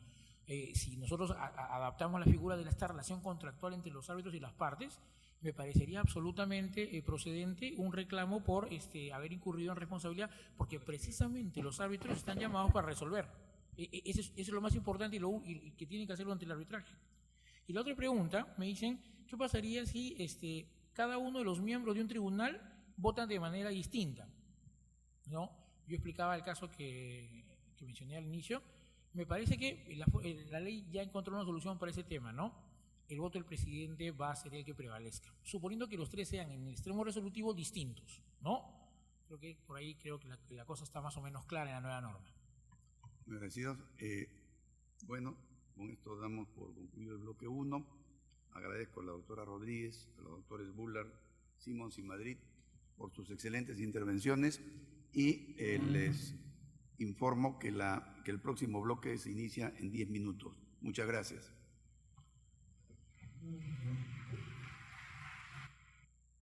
Si nosotros adaptamos la figura de esta relación contractual entre los árbitros y las partes, me parecería absolutamente procedente un reclamo por haber incurrido en responsabilidad, porque precisamente los árbitros están llamados para resolver. Eso es lo más importante y que tienen que hacerlo ante el arbitraje. Y la otra pregunta, me dicen, ¿qué pasaría si cada uno de los miembros de un tribunal votan de manera distinta? ¿No? Yo explicaba el caso que mencioné al inicio. Me parece que la ley ya encontró una solución para ese tema, ¿no? El voto del presidente va a ser el que prevalezca, suponiendo que los tres sean en el extremo resolutivo distintos, ¿no? Creo que por ahí que la cosa está más o menos clara en la nueva norma. Agradecidos. Bueno, con esto damos por concluido el bloque 1. Agradezco a la doctora Rodríguez, a los doctores Bullard, Simons y Madrid por sus excelentes intervenciones y les informo que el próximo bloque se inicia en 10 minutos. Muchas gracias.